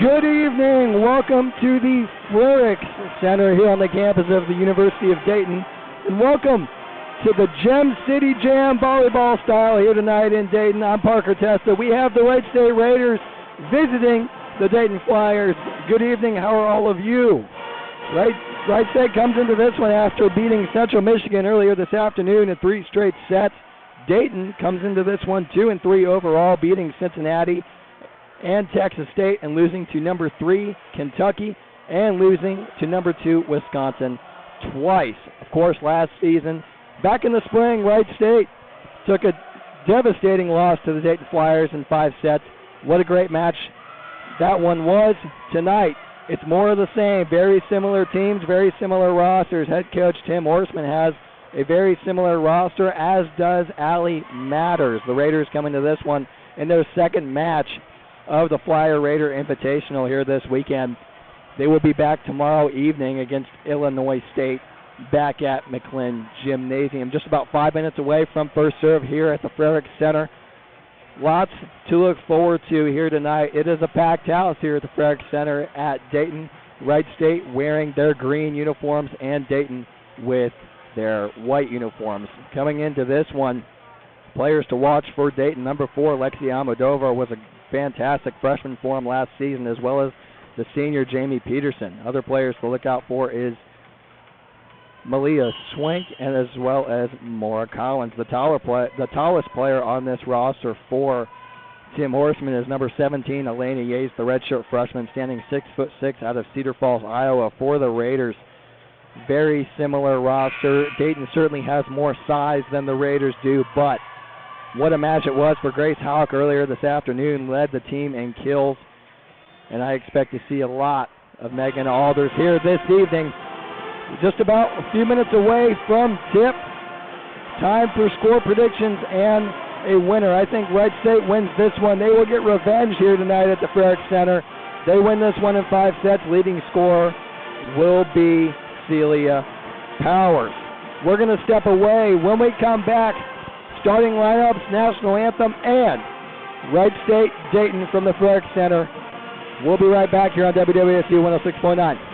Good evening. Welcome to the Frerichs Center here on the campus of the University of Dayton. And welcome to the Gem City Jam volleyball style here tonight in Dayton. I'm Parker Testa. We have the Wright State Raiders visiting the Dayton Flyers. Good evening. How are all of you? Wright State comes into this one after beating Central Michigan earlier this afternoon in 3 straight sets. Dayton comes into this one 2-3 overall, beating Cincinnati and Texas State and losing to number 3 Kentucky and losing to number 2 Wisconsin twice. Of course, last season, back in the spring, Wright State took a devastating loss to the Dayton Flyers in 5 sets. What a great match that one was. Tonight, it's more of the same. Very similar teams, very similar rosters. Head coach Tim Horstman has a very similar roster, as does Allie Matters. The Raiders come into this one in their second match of the Flyer Raider Invitational here this weekend. They will be back tomorrow evening against Illinois State back at McLean Gymnasium. Just about 5 minutes away from first serve here at the Frerichs Center. Lots to look forward to here tonight. It is a packed house here at the Frerichs Center at Dayton. Wright State wearing their green uniforms and Dayton with their white uniforms. Coming into this one, players to watch for Dayton. Number 4, Lexi Almodovar, was a fantastic freshman for him last season, as well as the senior Jamie Peterson. Other players to look out for is Malia Swink and as well as Maura Collins. The tallest player on this roster for Tim Horstman is number 17, Elena Yates, the redshirt freshman, standing 6'6" out of Cedar Falls, Iowa, for the Raiders. Very similar roster. Dayton certainly has more size than the Raiders do, but what a match it was for Grace Houck earlier this afternoon. Led the team in kills, and I expect to see a lot of Megan Alders here this evening. Just about a few minutes away from tip. Time for score predictions and a winner. I think Wright State wins this one. They will get revenge here tonight at the Frerichs Center. They win this one in 5 sets. Leading scorer will be Celia Powers. We're going to step away. When we come back, starting lineups, national anthem, and Wright State Dayton from the Frerichs Center. We'll be right back here on WWSU 106.9.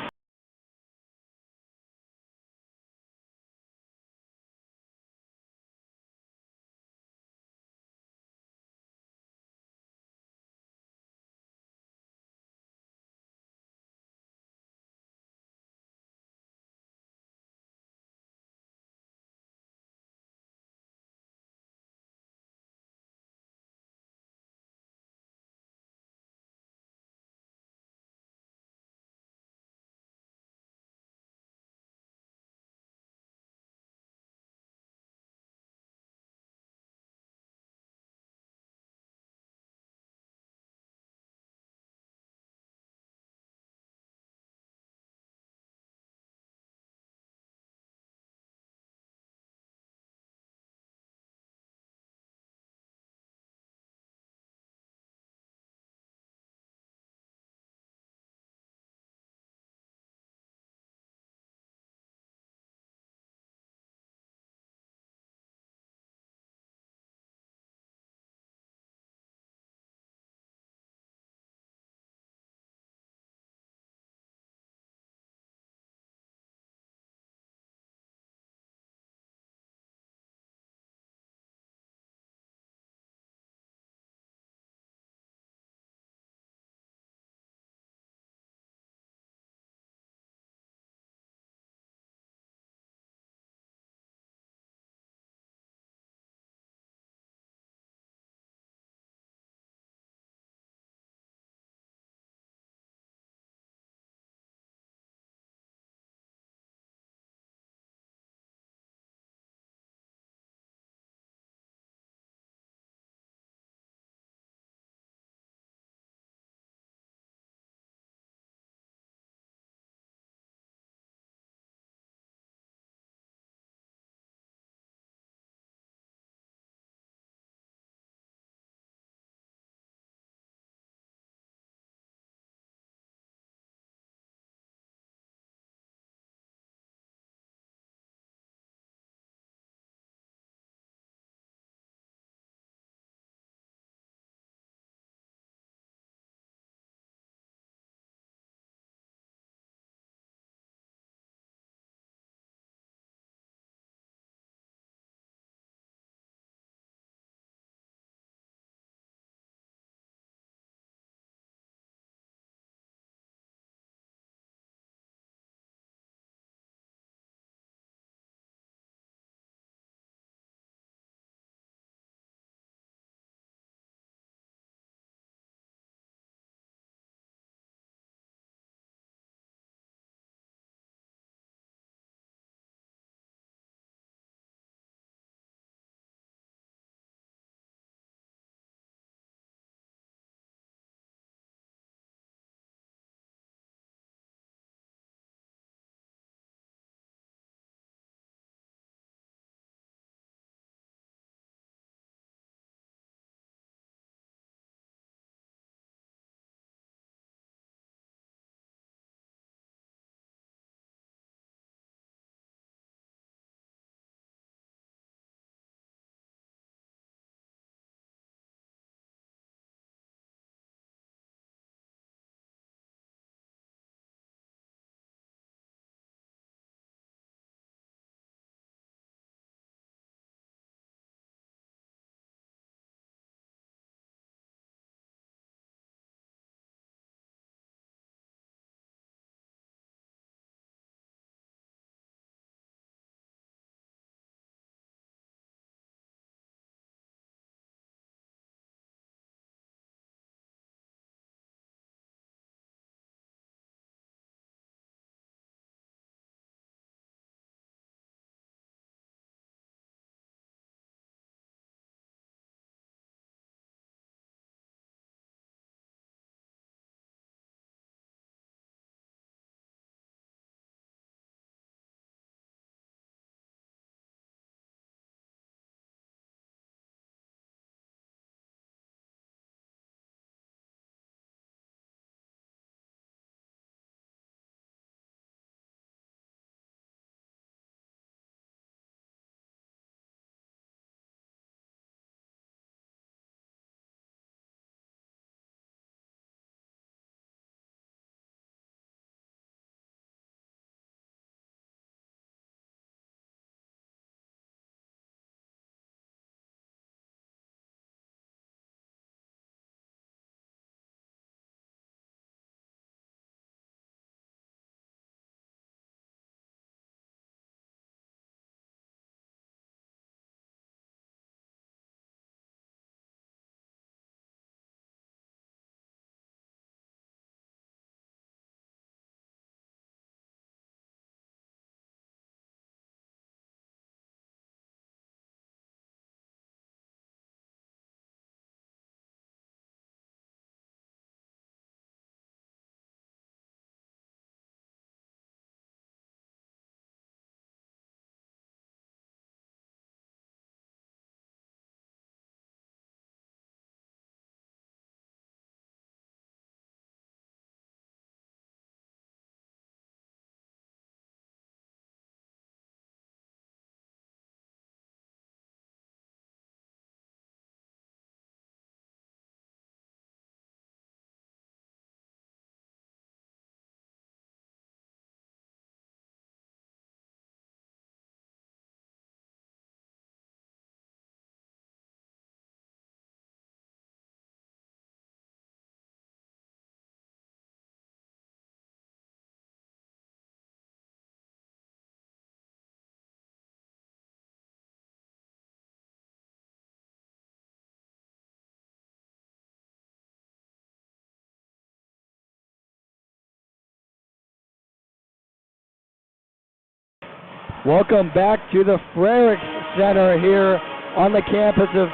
Welcome back to the Frerichs Center here on the campus of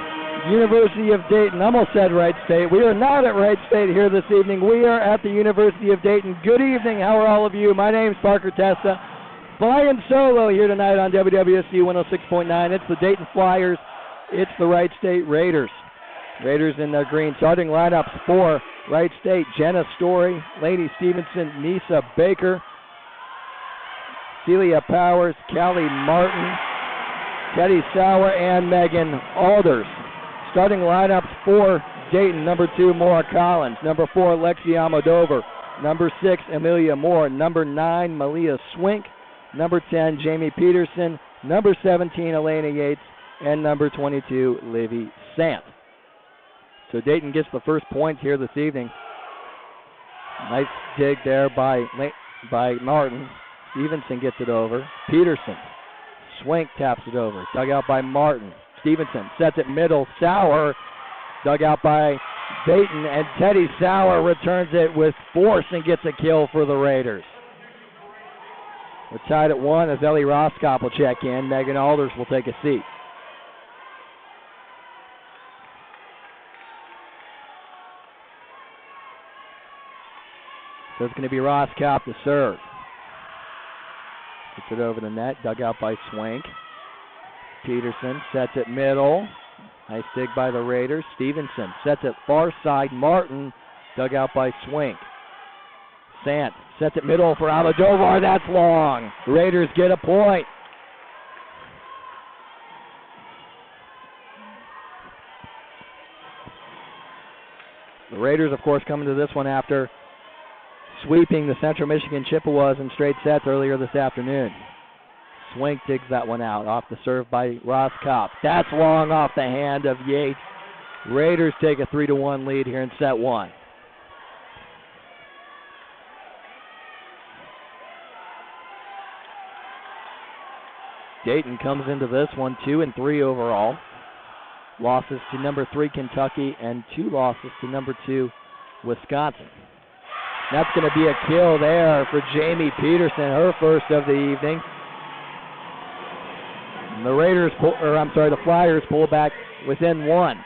University of Dayton. I almost said Wright State. We are not at Wright State here this evening. We are at the University of Dayton. Good evening. How are all of you? My name's Parker Testa. Flying solo here tonight on WWSU 106.9. It's the Dayton Flyers. It's the Wright State Raiders. Raiders in their green. Starting lineups for Wright State: Jenna Story, Lainey Stevenson, Nisa Baker, Celia Powers, Callie Martin, Teddy Sauer, and Megan Alders. Starting lineups for Dayton: number 2, Maura Collins, number 4, Lexi Almodovar, number 6, Amelia Moore, number 9, Malia Swink, number 10, Jamie Peterson, number 17, Elena Yates, and number 22, Livy Sant. So Dayton gets the first point here this evening. Nice dig there by Martin. Stevenson gets it over. Peterson. Swink taps it over. Dug out by Martin. Stevenson sets it middle. Sauer dug out by Dayton, and Teddy Sauer returns it with force and gets a kill for the Raiders. We're tied at 1 as Ellie Roskop will check in. Megan Alders will take a seat. So it's going to be Roskop to serve. Gets it over the net, dug out by Swank. Peterson sets it middle. Nice dig by the Raiders. Stevenson sets it far side. Martin dug out by Swank. Sant sets it middle for Almodovar. That's long. Raiders get a point. The Raiders, of course, coming to this one after sweeping the Central Michigan Chippewas in straight sets earlier this afternoon. Swink digs that one out off the serve by Roskop. That's long off the hand of Yates. Raiders take a 3-1 lead here in set 1. Dayton comes into this one 2-3 overall. Losses to number 3 Kentucky and 2 losses to number 2 Wisconsin. That's going to be a kill there for Jamie Peterson, her first of the evening. And the Flyers pull back within 1.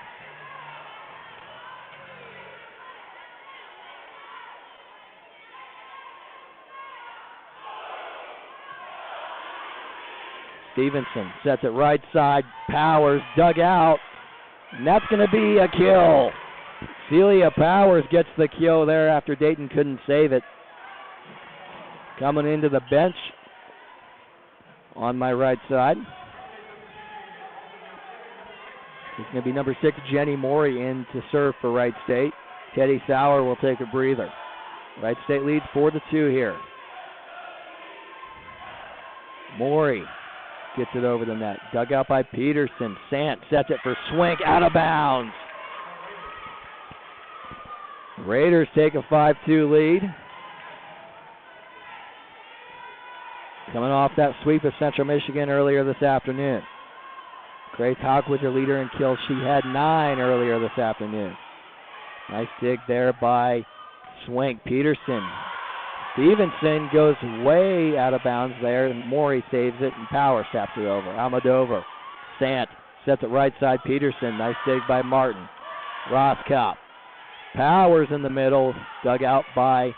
Stevenson sets it right side. Powers dug out. And that's going to be a kill. Celia Powers gets the kill there after Dayton couldn't save it. Coming into the bench on my right side. It's going to be number 6, Jenny Morey, in to serve for Wright State. Teddy Sauer will take a breather. Wright State leads 4-2 here. Morey gets it over the net. Dug out by Peterson. Sant sets it for Swink, out of bounds. Raiders take a 5-2 lead. Coming off that sweep of Central Michigan earlier this afternoon. Grace Hawkwood, their leader in kills. She had 9 earlier this afternoon. Nice dig there by Swink. Peterson. Stevenson goes way out of bounds there. Morey saves it, and Power taps it over. Almodovar. Sant sets it right side. Peterson. Nice dig by Martin. Roskop. Powers in the middle, dug out by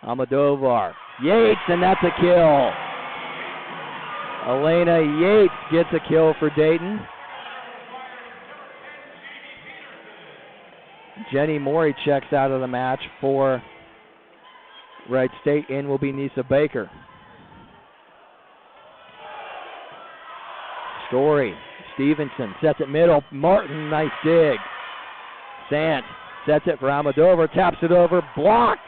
Almodovar. Yates, and that's a kill. Elena Yates gets a kill for Dayton. Jenny Morey checks out of the match for Wright State. In will be Nisa Baker. Story. Stevenson sets it middle. Martin, nice dig. Sant sets it for Almodovar, taps it over, blocked.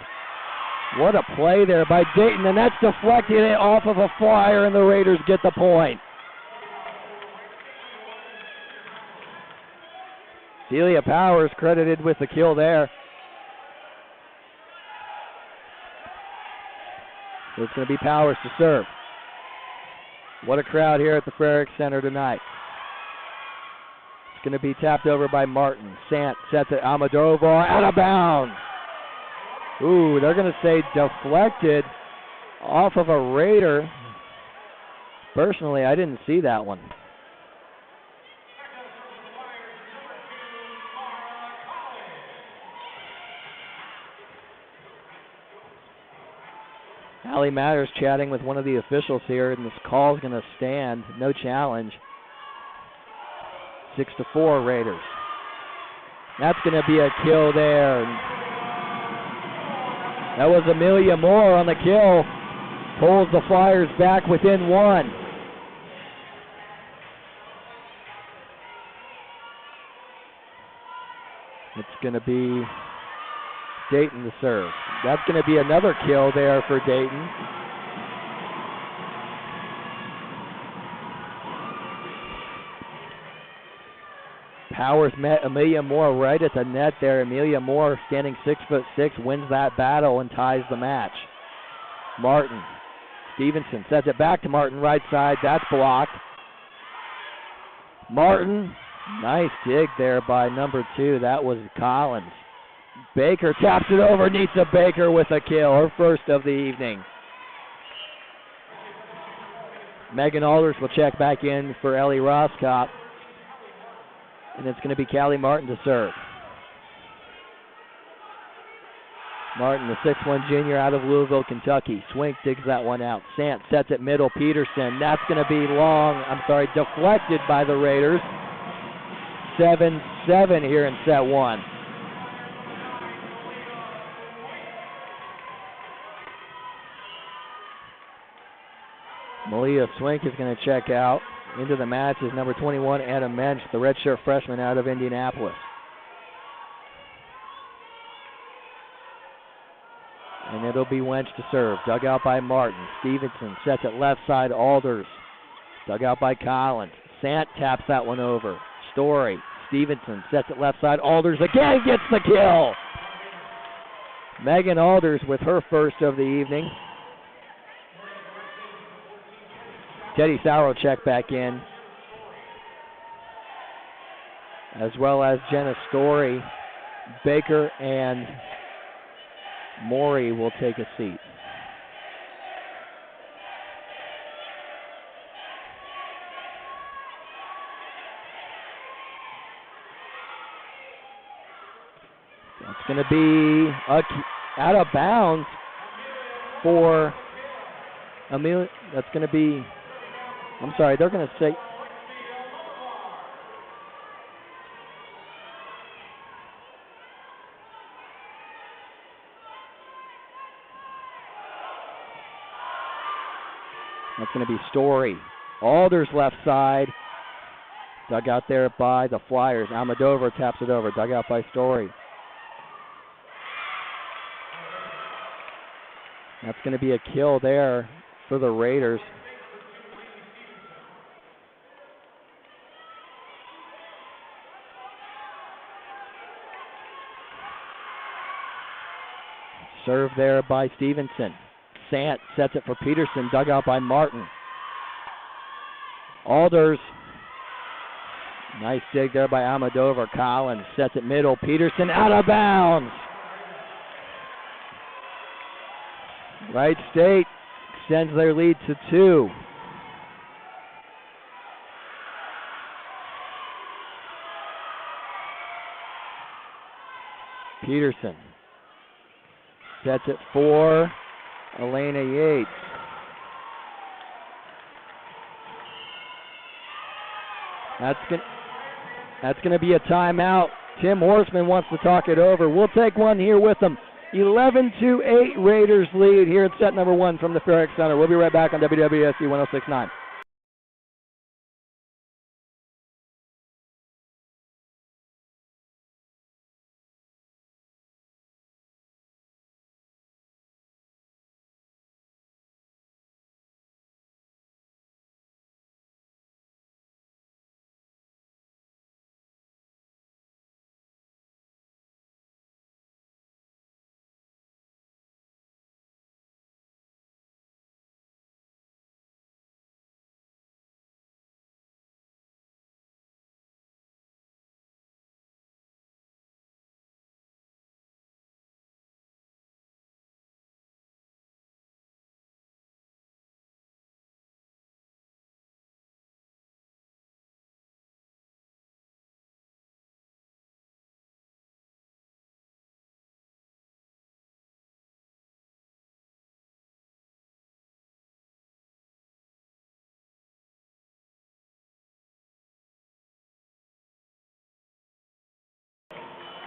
What a play there by Dayton, and that's deflected it off of a Flyer, and the Raiders get the point. Celia Powers credited with the kill there. So it's going to be Powers to serve. What a crowd here at the Frerichs Center tonight. Going to be tapped over by Martin. Sant sets it. Almodovar out of bounds. Ooh, they're going to say deflected off of a Raider. Personally, I didn't see that one. Allie Matters chatting with one of the officials here, and this call's going to stand. No challenge. 6-4 Raiders. That's going to be a kill there. That was Amelia Moore on the kill. Pulls the Flyers back within one. It's going to be Dayton to serve. That's going to be another kill there for Dayton. Powers met Amelia Moore right at the net there. Amelia Moore, standing 6'6", wins that battle and ties the match. Martin. Stevenson sets it back to Martin, right side. That's blocked. Martin, nice dig there by number 2. That was Collins. Baker taps it over. Nitsa Baker with a kill, her first of the evening. Megan Alders will check back in for Ellie Roscott. And it's going to be Callie Martin to serve. Martin, the 6'1" junior out of Louisville, Kentucky. Swink digs that one out. Sant sets it middle. Peterson. That's going to be deflected by the Raiders. 7-7 here in set 1. Malia Swink is going to check out. Into the match is number 21, Anna Mensch, the redshirt freshman out of Indianapolis. And it'll be Wench to serve. Dug out by Martin. Stevenson sets it left side. Alders. Dug out by Collins. Sant taps that one over. Story. Stevenson sets it left side. Alders again gets the kill. Megan Alders with her first of the evening. Teddy Sauer will check back in, as well as Jenna Story. Baker and Morey will take a seat. That's going to be out of bounds for Amelia. That's going to be, they're going to say, that's going to be Story. Alders left side. Dug out there by the Flyers. Almodovar taps it over. Dug out by Story. That's going to be a kill there for the Raiders. Serve there by Stevenson. Sant sets it for Peterson. Dug out by Martin. Alders. Nice dig there by Almodovar. Collins sets it middle. Peterson out of bounds. Wright State extends their lead to 2. Peterson sets it for Elena Yates. That's going to be a timeout. Tim Horseman wants to talk it over. We'll take one here with them. 11-8 Raiders lead here at set number 1 from the Farrick Center. We'll be right back on WWSU 106.9.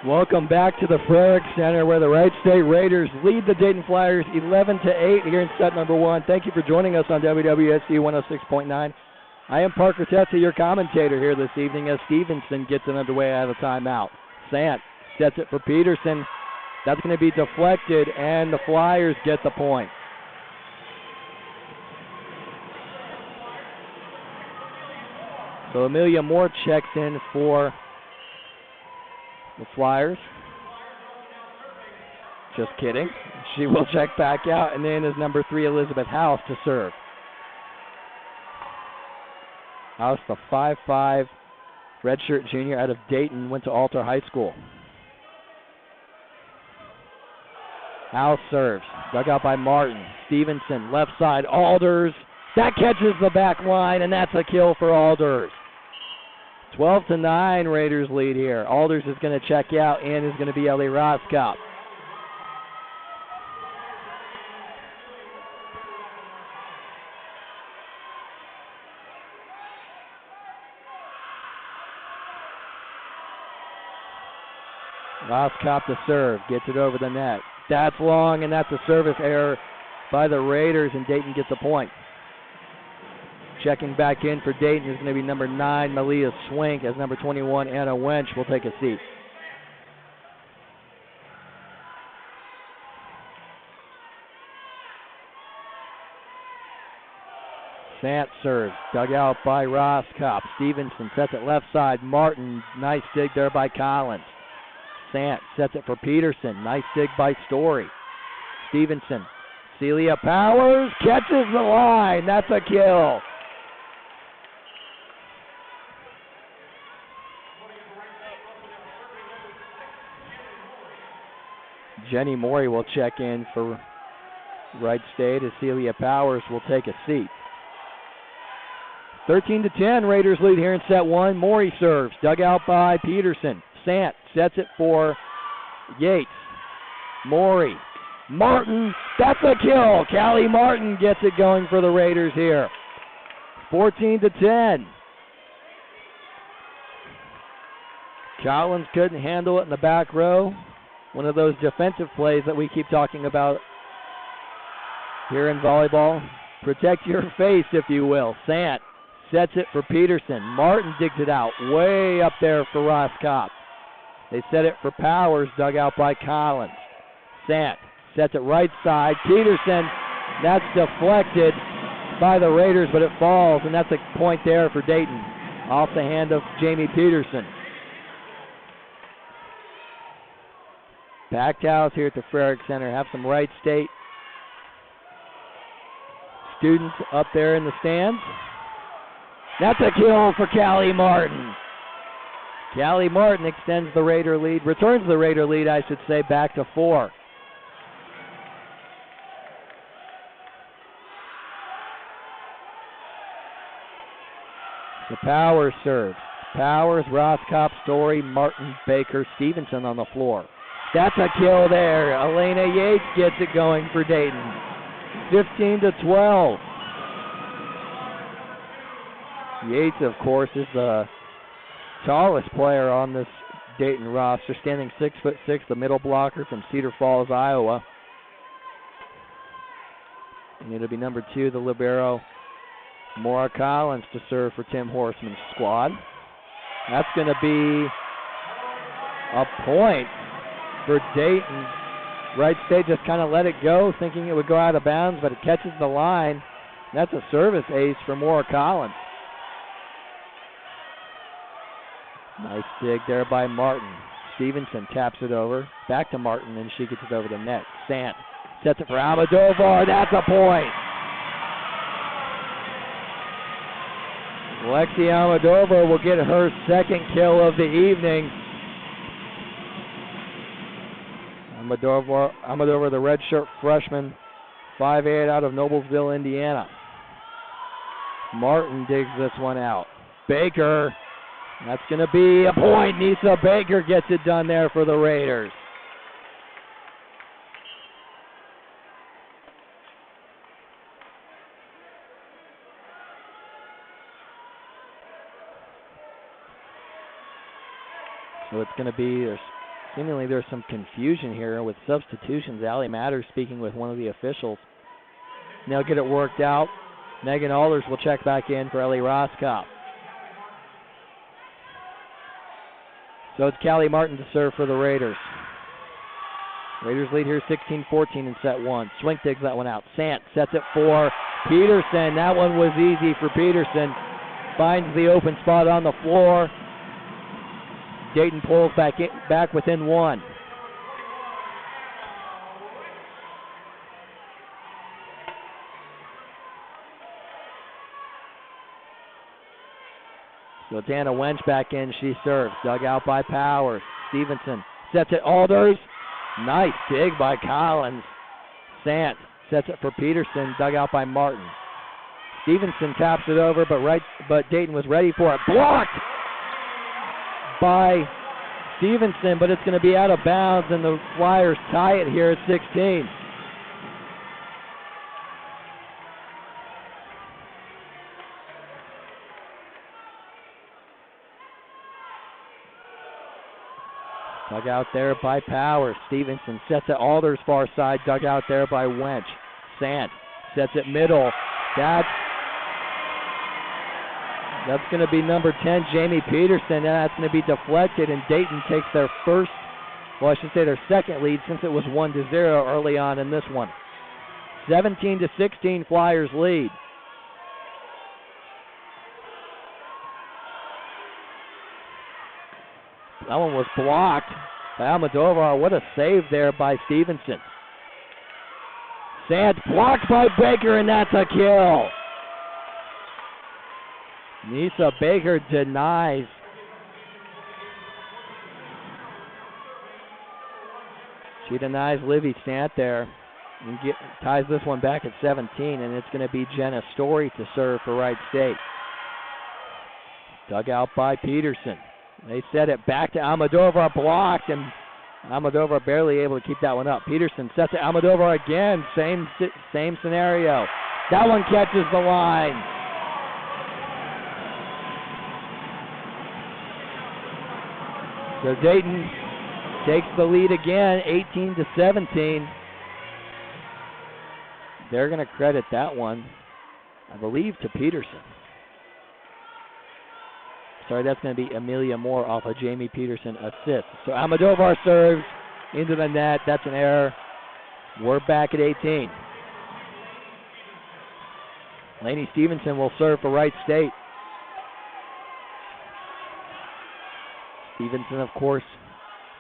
Welcome back to the Frerick Center where the Wright State Raiders lead the Dayton Flyers 11-8 here in set number 1. Thank you for joining us on WWSU 106.9. I am Parker Tetza, your commentator here this evening as Stevenson gets it underway out of timeout. Sant sets it for Peterson. That's going to be deflected, and the Flyers get the point. So Amelia Moore checks in for the Flyers. Just kidding. She will check back out, and then is number 3, Elizabeth House, to serve. House, the 5'5" redshirt junior out of Dayton, went to Alter High School. House serves. Dug out by Martin. Stevenson, left side. Alders. That catches the back line, and that's a kill for Alders. 12-9 Raiders lead here. Alders is going to check out, and is going to be Ellie Roskop. Roskop to serve, gets it over the net. That's long, and that's a service error by the Raiders, and Dayton gets a point. Checking back in for Dayton is going to be number 9, Malia Swink, as number 21, Anna Wench will take a seat. Sant serves, dug out by Roskop. Stevenson sets it left side. Martin, nice dig there by Collins. Sant sets it for Peterson. Nice dig by Story. Stevenson. Celia Powers catches the line. That's a kill. Jenny Morey will check in for Wright State as Celia Powers will take a seat. 13-10, Raiders lead here in set 1. Morey serves, dug out by Peterson. Sant sets it for Yates. Morey. Martin, that's a kill. Callie Martin gets it going for the Raiders here. 14-10. Collins couldn't handle it in the back row. One of those defensive plays that we keep talking about here in volleyball. Protect your face, if you will. Sant sets it for Peterson. Martin digs it out way up there for Roskop. They set it for Powers, dug out by Collins. Sant sets it right side. Peterson, that's deflected by the Raiders, but it falls, and that's a point there for Dayton off the hand of Jamie Peterson. Packed house here at the Frerick Center. Have some Wright State students up there in the stands. That's a kill for Callie Martin. Callie Martin extends the Raider lead, returns the Raider lead, I should say, back to 4. The Powers serves. Powers, Roskop, Story, Martin, Baker, Stevenson on the floor. That's a kill there. Elena Yates gets it going for Dayton. 15-12. Yates, of course, is the tallest player on this Dayton roster, standing 6'6", the middle blocker from Cedar Falls, Iowa. And it'll be number 2, the libero, Maura Collins, to serve for Tim Horseman's squad. That's going to be a point for Dayton. Wright State just kind of let it go, thinking it would go out of bounds, but it catches the line. That's a service ace for Maura Collins. Nice dig there by Martin. Stevenson taps it over. Back to Martin, and she gets it over the net. Sant sets it for Almodovar. That's a point. Lexi Almodovar will get her second kill of the evening. Almodovar, the redshirt freshman, 5'8" out of Noblesville, Indiana. Martin digs this one out. Baker, that's going to be a point. Nisa Baker gets it done there for the Raiders. So it's going to be a Seemingly there's some confusion here with substitutions. Allie Matters speaking with one of the officials. And they'll get it worked out. Megan Alders will check back in for Ellie Roskopf. So it's Callie Martin to serve for the Raiders. Raiders lead here 16-14 in set one. Swink digs that one out. Sant sets it for Peterson. That one was easy for Peterson. Finds the open spot on the floor. Dayton pulls back within one. So Dana Wench back in. She serves. Dug out by Powers. Stevenson sets it. Alders. Nice dig by Collins. Sant sets it for Peterson. Dug out by Martin. Stevenson taps it over, but Dayton was ready for it. Blocked by Stevenson, but it's going to be out of bounds, and the Flyers tie it here at 16. Dug out there by Powers. Stevenson sets it Alders far side. Dug out there by Wench. Sant sets it middle. That's going to be number 10, Jamie Peterson, and that's going to be deflected, and Dayton takes their their second lead since it was 1-0 early on in this one. 17-16 Flyers lead. That one was blocked by Almodovar. What a save there by Stevenson. Sant blocked by Baker, and that's a kill. Nisa Baker denies. She denies Livy Sant there and ties this one back at 17, and it's going to be Jenna Story to serve for Wright State. Dug out by Peterson. They set it back to Almodovar, blocked, and Almodovar barely able to keep that one up. Peterson sets it Almodovar again, same scenario. That one catches the line. So Dayton takes the lead again, 18-17. They're going to credit that one, I believe, to Peterson. Sorry, that's going to be Amelia Moore off a Jamie Peterson assist. So Almodovar serves into the net. That's an error. We're back at 18. Lainey Stevenson will serve for Wright State. Stevenson, of course,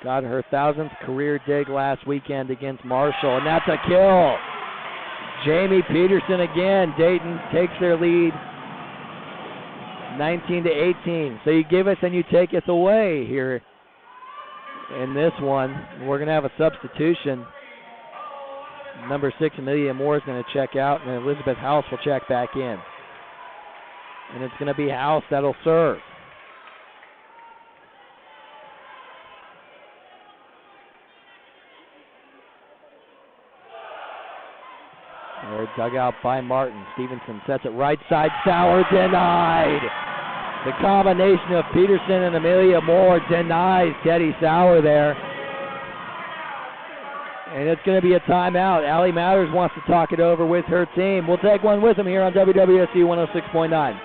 got her 1,000th career dig last weekend against Marshall, and that's a kill. Jamie Peterson again. Dayton takes their lead 19-18. So you give us and you take us away here in this one. We're going to have a substitution. Number 6, Amelia Moore, is going to check out, and Elizabeth House will check back in. And it's going to be House that'll serve. They're dug out by Martin. Stevenson sets it right side. Sauer denied. The combination of Peterson and Amelia Moore denies Teddy Sauer there. And it's going to be a timeout. Allie Matters wants to talk it over with her team. We'll take one with them here on WWSU 106.9.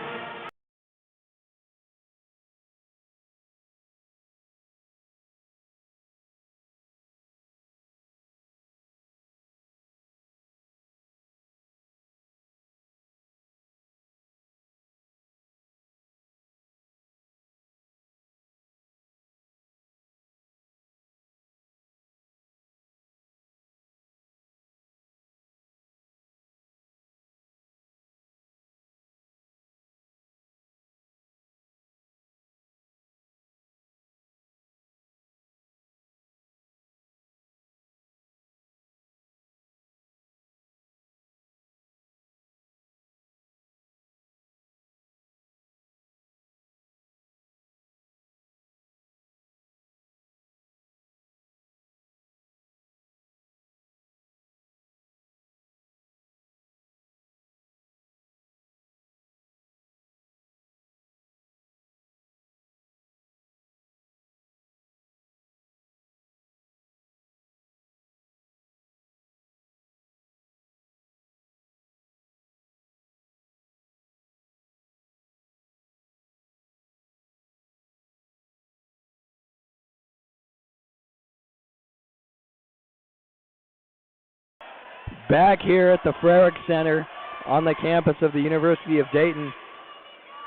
back here at the Frerick Center on the campus of the University of Dayton.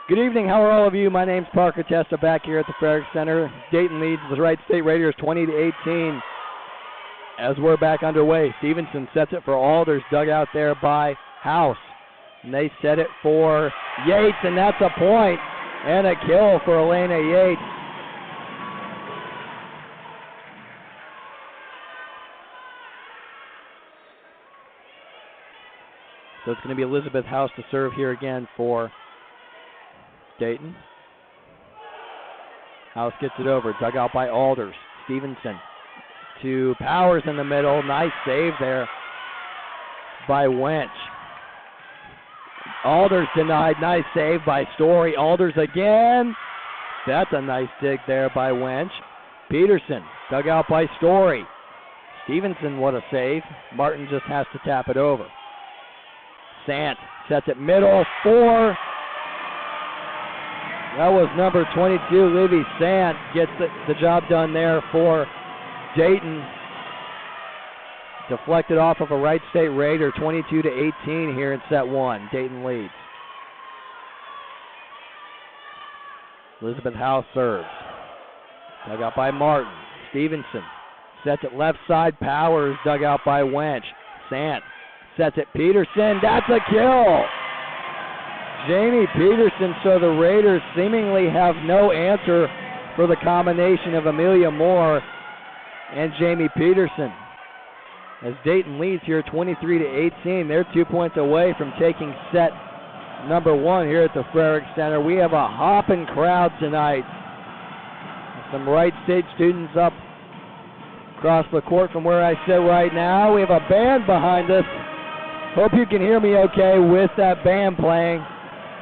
Good evening, how are all of you? My name's Parker Testa back here at the Frerick Center. Dayton leads the Wright State Raiders 20-18 as we're back underway. Stevenson sets it for Alders, dug out there by House. And they set it for Yates, and that's a point and a kill for Elena Yates. So it's going to be Elizabeth House to serve here again for Dayton. House gets it over, dug out by Alders. Stevenson to Powers in the middle. Nice save there by Wench. Alders denied. Nice save by Story. Alders again. That's a nice dig there by Wench. Peterson dug out by Story. Stevenson, what a save. Martin just has to tap it over. Sant sets it middle, 4. That was number 22, Livy Sant, gets the job done there for Dayton. Deflected off of a Wright State Raider, 22-18 here in set 1. Dayton leads. Elizabeth House serves. Dug out by Martin. Stevenson sets it left side. Powers dug out by Wench. Sant sets it Peterson. That's a kill. Jamie Peterson, so the Raiders seemingly have no answer for the combination of Amelia Moore and Jamie Peterson. As Dayton leads here 23-18, they're 2 points away from taking set number 1 here at the Frerick Center. We have a hopping crowd tonight. Some Wright State students up across the court from where I sit right now. We have a band behind us. Hope you can hear me okay with that band playing.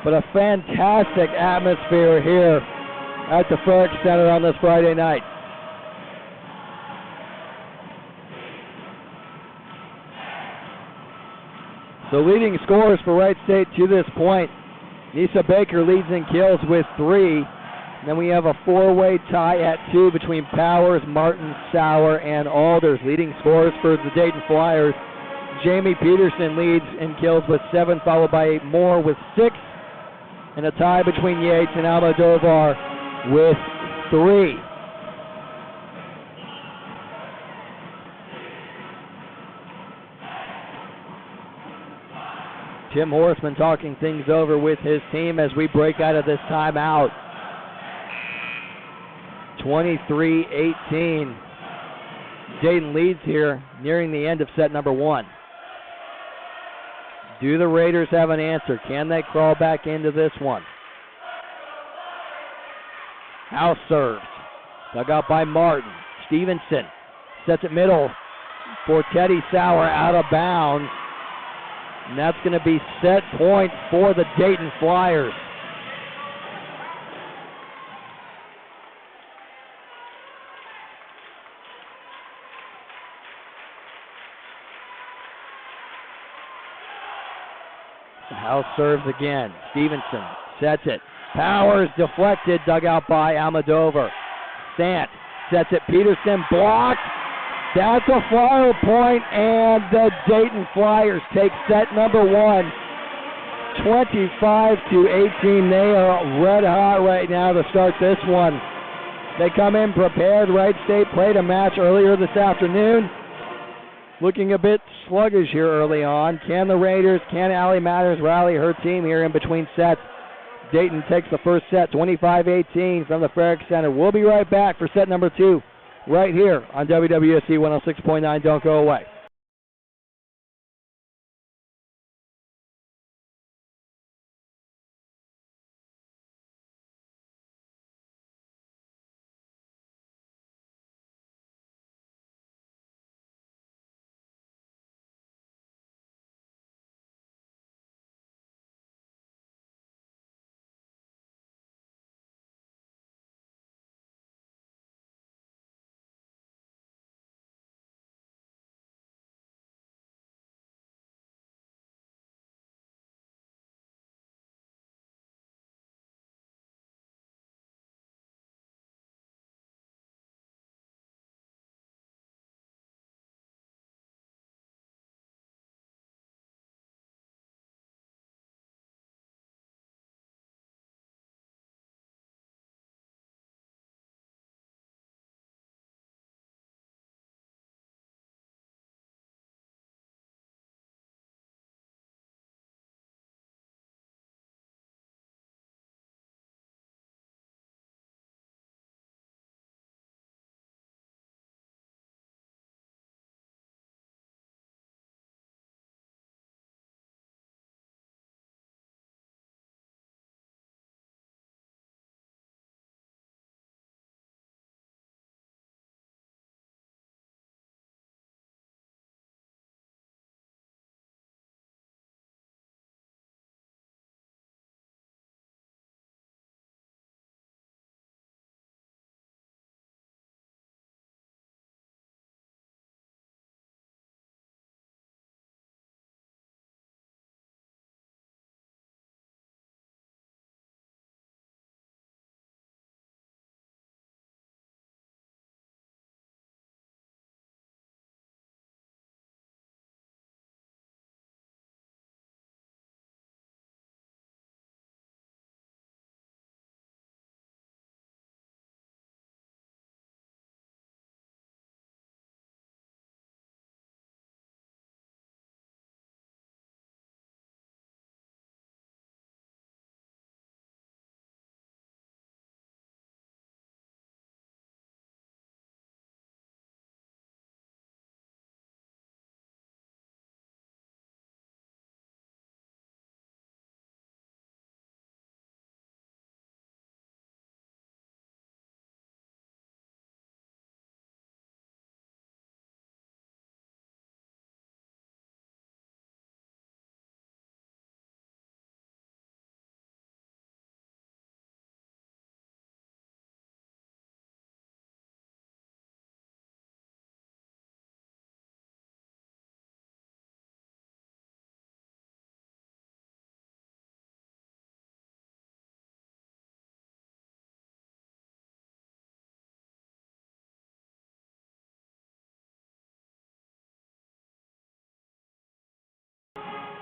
But a fantastic atmosphere here at the Frerick Center on this Friday night. The leading scorers for Wright State to this point, Nisa Baker leads in kills with 3. And then we have a 4-way tie at 2 between Powers, Martin, Sauer, and Alders. Leading scorers for the Dayton Flyers, Jamie Peterson leads in kills with 7, followed by Moore with 6. And a tie between Yates and Almodovar with 3. Tim Horseman talking things over with his team as we break out of this timeout. 23-18. Dayton leads here, nearing the end of set number 1. Do the Raiders have an answer? Can they crawl back into this one? House serves. Dug out by Martin. Stevenson sets it middle for Teddy Sauer, out of bounds. And that's going to be set point for the Dayton Flyers. House serves again. Stevenson sets it. Powers deflected, dug out by Almodovar. Sant sets it. Peterson blocked. That's a foul point, and the Dayton Flyers take set number 1. 25-18. They are red hot right now to start this one. They come in prepared. Wright State played a match earlier this afternoon. Looking a bit sluggish here early on. Can the Raiders, can Allie Matters rally her team here in between sets? Dayton takes the first set, 25-18 from the Frerick Center. We'll be right back for set number 2 right here on WWSU 106.9. Don't go away.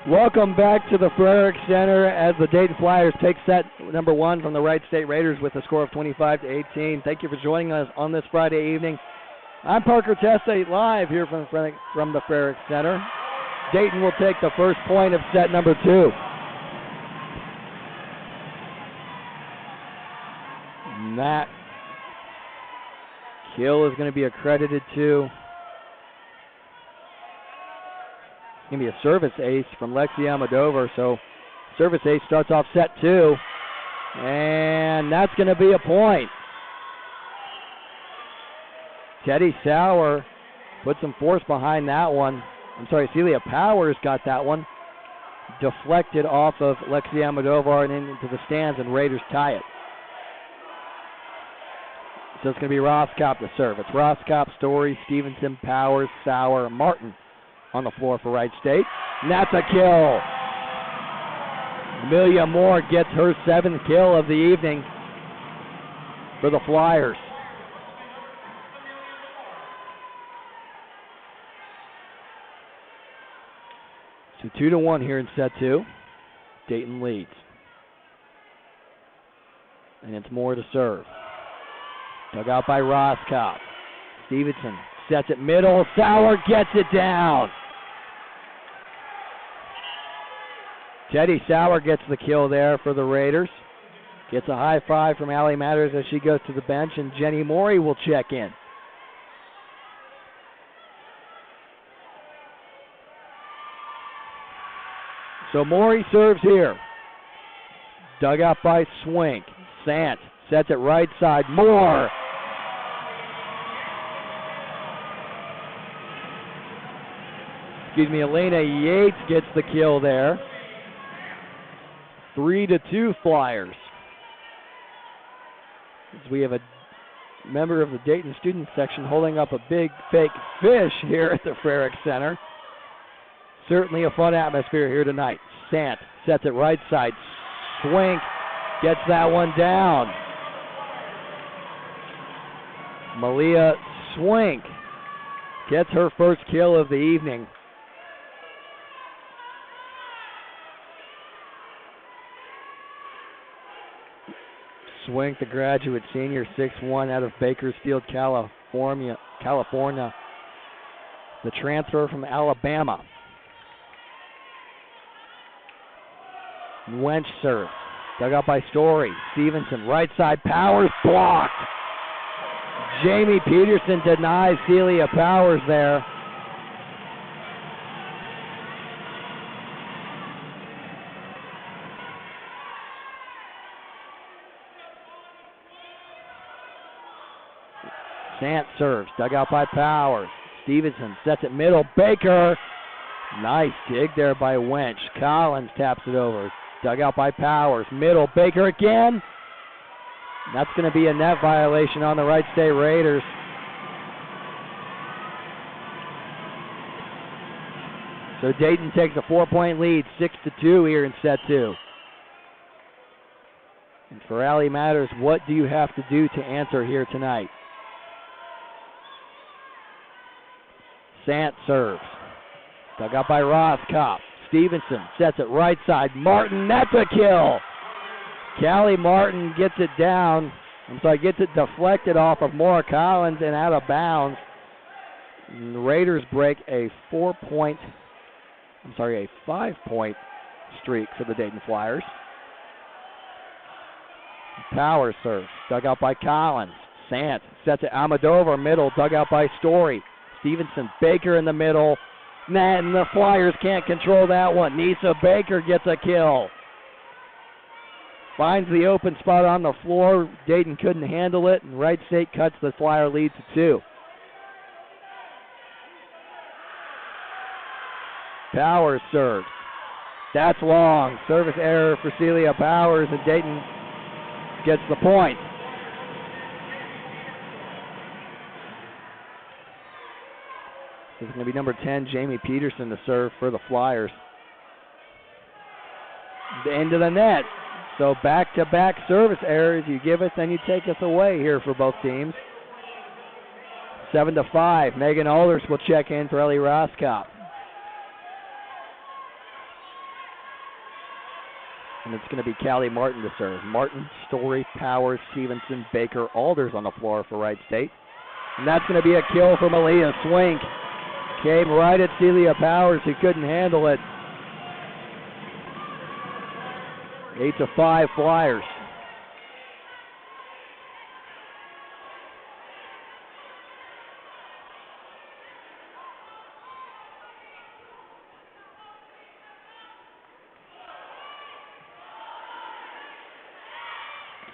Welcome back to the Frerick Center as the Dayton Flyers take set number 1 from the Wright State Raiders with a score of 25-18. Thank you for joining us on this Friday evening. I'm Parker Teste live here from the Frerick Center. Dayton will take the first point of set number 2. And that kill is going to be accredited to, it's going to be a service ace from Lexi Almodovar. So service ace starts off set 2, and that's going to be a point. Teddy Sauer put some force behind that one. I'm sorry, Celia Powers got that one. Deflected off of Lexi Almodovar and into the stands, and Raiders tie it. So it's going to be Roskop to serve. It's Roskop, Story, Stevenson, Powers, Sauer, Martin on the floor for Wright State. And that's a kill. Amelia Moore gets her 7th kill of the evening for the Flyers. So 2-1 here in set 2. Dayton leads. And it's Moore to serve. Dug out by Roskop. Stevenson sets it middle. Sauer gets it down. Teddy Sauer gets the kill there for the Raiders. Gets a high five from Allie Matters as she goes to the bench, and Jenny Morey will check in. So Morey serves here. Dug out by Swink. Sant sets it right side. Moore. Elena Yates gets the kill there. 3-2 Flyers. As we have a member of the Dayton student section holding up a big fake fish here at the Frerick Center. Certainly a fun atmosphere here tonight. Sant sets it right side. Swink gets that one down. Malia Swink gets her first kill of the evening. Swink, the graduate senior, 6'1", out of Bakersfield, California. The transfer from Alabama. Wench serves. Dug out by Story. Stevenson, right side, Powers, blocked. Jamie Peterson denies Celia Powers there. Sant serves. Dug out by Powers. Stevenson sets it middle. Baker. Nice dig there by Wench. Collins taps it over. Dug out by Powers. Middle. Baker again. That's going to be a net violation on the Wright State Raiders. So Dayton takes a 4-point lead, 6-2 here in set 2. And for Allie Matters, what do you have to do to answer here tonight? Sant serves. Dug out by Roskop. Stevenson sets it right side. Martin, that's a kill. Callie Martin gets it down. Gets it deflected off of Maura Collins and out of bounds. And the Raiders break a 5-point streak for the Dayton Flyers. Powers serves. Dug out by Collins. Sant sets it Almodovar middle. Dug out by Story. Stevenson, Baker in the middle. And the Flyers can't control that one. Nisa Baker gets a kill. Finds the open spot on the floor. Dayton couldn't handle it, and Wright State cuts the Flyer lead to 2. Powers serves. That's long. Service error for Celia Powers, and Dayton gets the point. This is going to be number 10, Jamie Peterson, to serve for the Flyers. The end of the net. So back-to-back service errors. You give us, then you take us away here for both teams. 7-5. Megan Alders will check in for Ellie Roskop. And it's going to be Callie Martin to serve. Martin, Story, Powers, Stevenson, Baker, Alders on the floor for Wright State. And that's going to be a kill for Malia. Swink came right at Celia Powers, who couldn't handle it. 8-5 Flyers.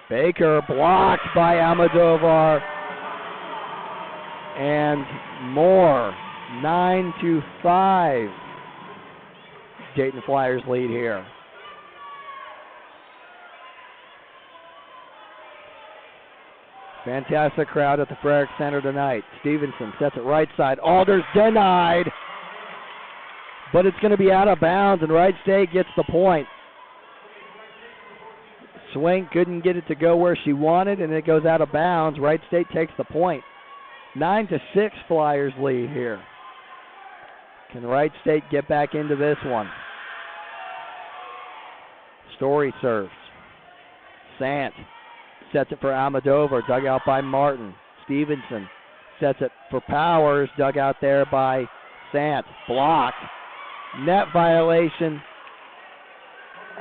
Baker blocked by Almodovar. And more. 9-5. Dayton Flyers lead here. Fantastic crowd at the Frerick Center tonight. Stevenson sets it right side. Alders denied. But it's going to be out of bounds, and Wright State gets the point. Swing couldn't get it to go where she wanted, and it goes out of bounds. Wright State takes the point. 9-6 Flyers lead here. Can Wright State get back into this one? Story serves. Sant sets it for Almodovar, dug out by Martin. Stevenson sets it for Powers, dug out there by Sant. Blocked. Net violation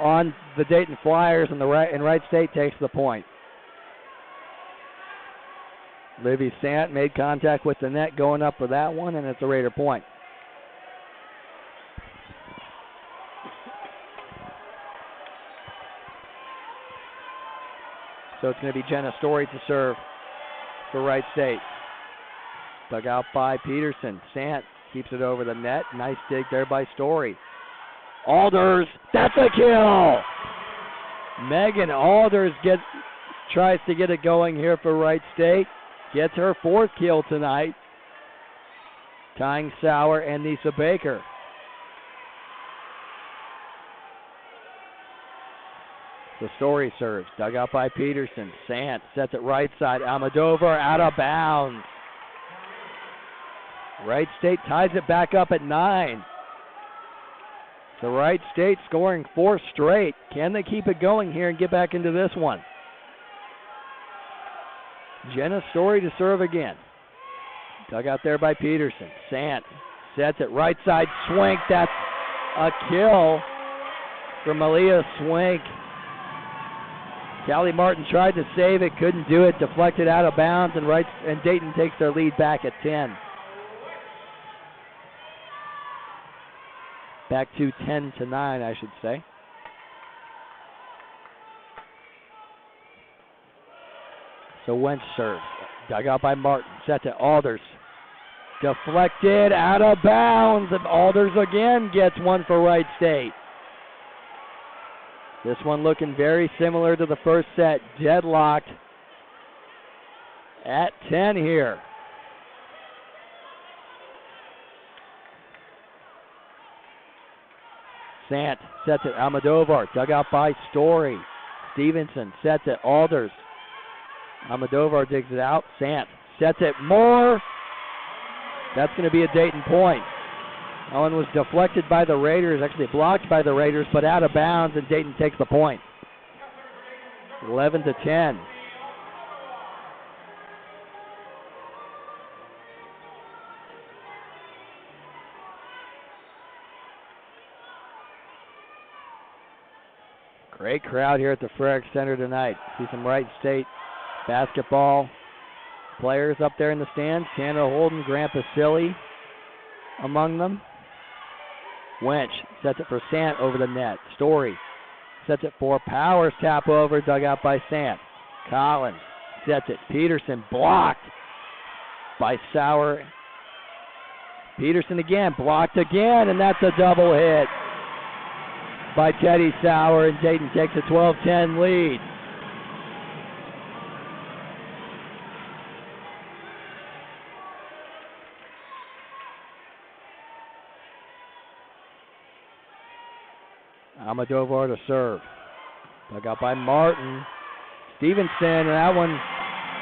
on the Dayton Flyers, and Wright State takes the point. Livy Sant made contact with the net going up for that one, and it's a Raider point. So it's going to be Jenna Story to serve for Wright State. Dug out by Peterson. Sant keeps it over the net. Nice dig there by Story. Alders, that's a kill! Megan Alders tries to get it going here for Wright State. Gets her fourth kill tonight. Tying Sauer and Nisa Baker. The Story serves. Dug out by Peterson. Sant sets it right side. Almodovar out of bounds. Wright State ties it back up at 9. So Wright State scoring 4 straight. Can they keep it going here and get back into this one? Jenna Story to serve again. Dug out there by Peterson. Sant sets it right side. Swink. That's a kill for Malia Swink. Callie Martin tried to save it, couldn't do it, deflected out of bounds, and Dayton takes their lead back at 10. Back to 10-9, I should say. So Wentz serves. Dug out by Martin. Set to Alders. Deflected out of bounds, and Alders again gets one for Wright State. This one looking very similar to the first set. Deadlocked at 10 here. Sant sets it. Almodovar dug out by Story. Stevenson sets it. Alders. Almodovar digs it out. Sant sets it. More. That's going to be a Dayton point. That one was deflected by the Raiders, actually blocked by the Raiders, but out of bounds, and Dayton takes the point. 11-10. Great crowd here at the Frerick Center tonight. See some Wright State basketball players up there in the stands. Tanner Holden, Grant Basili among them. Wench sets it for Sant over the net. Story sets it for Powers. Tap over, dug out by Sant. Collins sets it. Peterson blocked by Sauer. Peterson again, blocked again, and that's a double hit by Teddy Sauer, and Dayton takes a 12-10 lead. Almodovar to serve. Dug out by Martin. Stevenson, and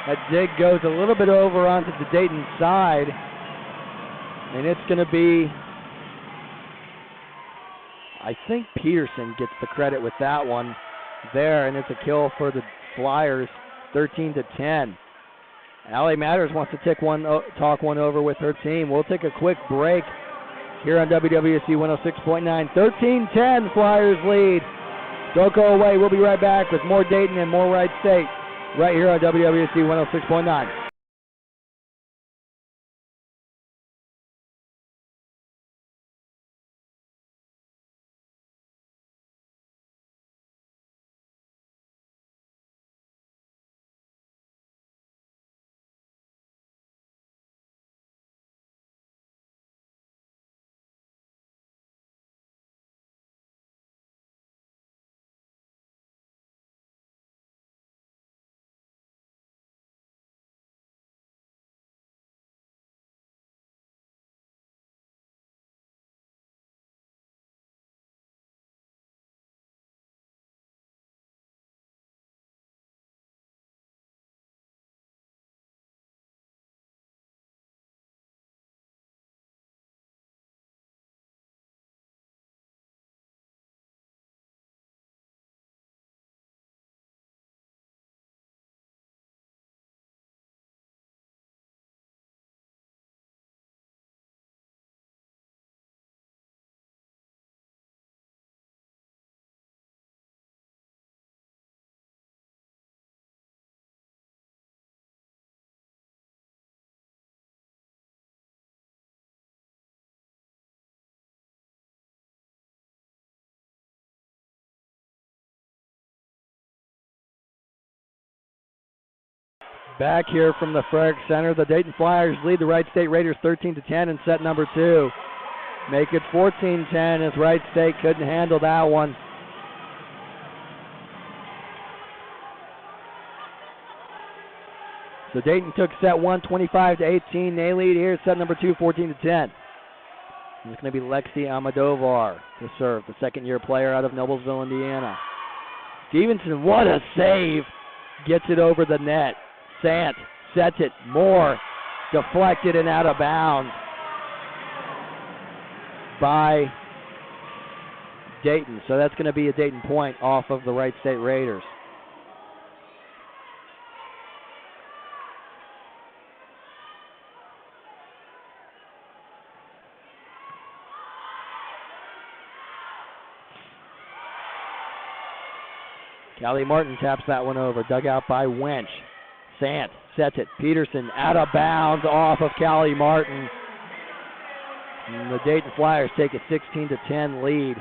that dig goes a little bit over onto the Dayton side. And it's going to be I think Peterson gets the credit with that one there, and it's a kill for the Flyers, 13-10. Allie Matters wants to talk one over with her team. We'll take a quick break here on WWSU 106.9. 13-10, Flyers lead. Don't go away. We'll be right back with more Dayton and more Wright State right here on WWSU 106.9. Back here from the Frederick Center, the Dayton Flyers lead the Wright State Raiders 13-10 in set number 2. Make it 14-10 as Wright State couldn't handle that one. So Dayton took set 1 25-18. They lead here set number 2 14-10. It's going to be Lexi Almodovar to serve, the second-year player out of Noblesville, Indiana. Stevenson, what a save! Gets it over the net. Sant sets it. Moore deflected and out of bounds by Dayton. So that's going to be a Dayton point off of the Wright State Raiders. Callie Martin taps that one over. Dug out by Wench. Sant sets it. Peterson out of bounds off of Callie Martin. And the Dayton Flyers take a 16-10 lead.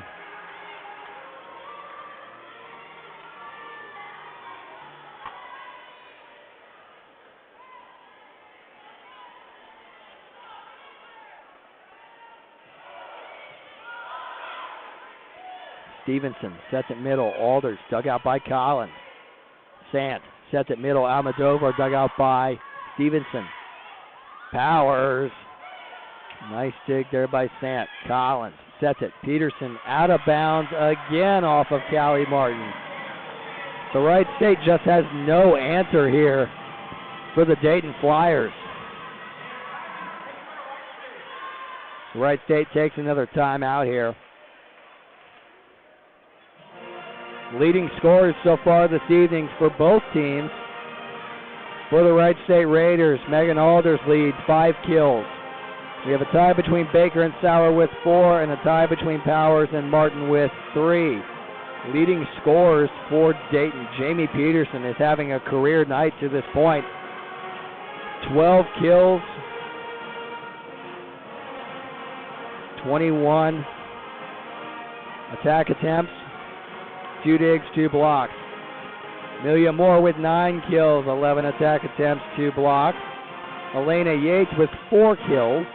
Stevenson sets it middle. Alders dug out by Collins. Sant sets it middle. Almodovar dug out by Stevenson. Powers. Nice dig there by Sant. Collins sets it. Peterson out of bounds again off of Callie Martin. So Wright State just has no answer here for the Dayton Flyers. Wright State takes another timeout here. Leading scorers so far this evening for both teams. For the Wright State Raiders, Megan Alders leads 5 kills. We have a tie between Baker and Sauer with 4 and a tie between Powers and Martin with 3. Leading scorers for Dayton, Jamie Peterson is having a career night to this point. 12 kills, 21 attack attempts, 2 digs, 2 blocks. Amelia Moore with 9 kills, 11 attack attempts, 2 blocks. Elena Yates with 4 kills.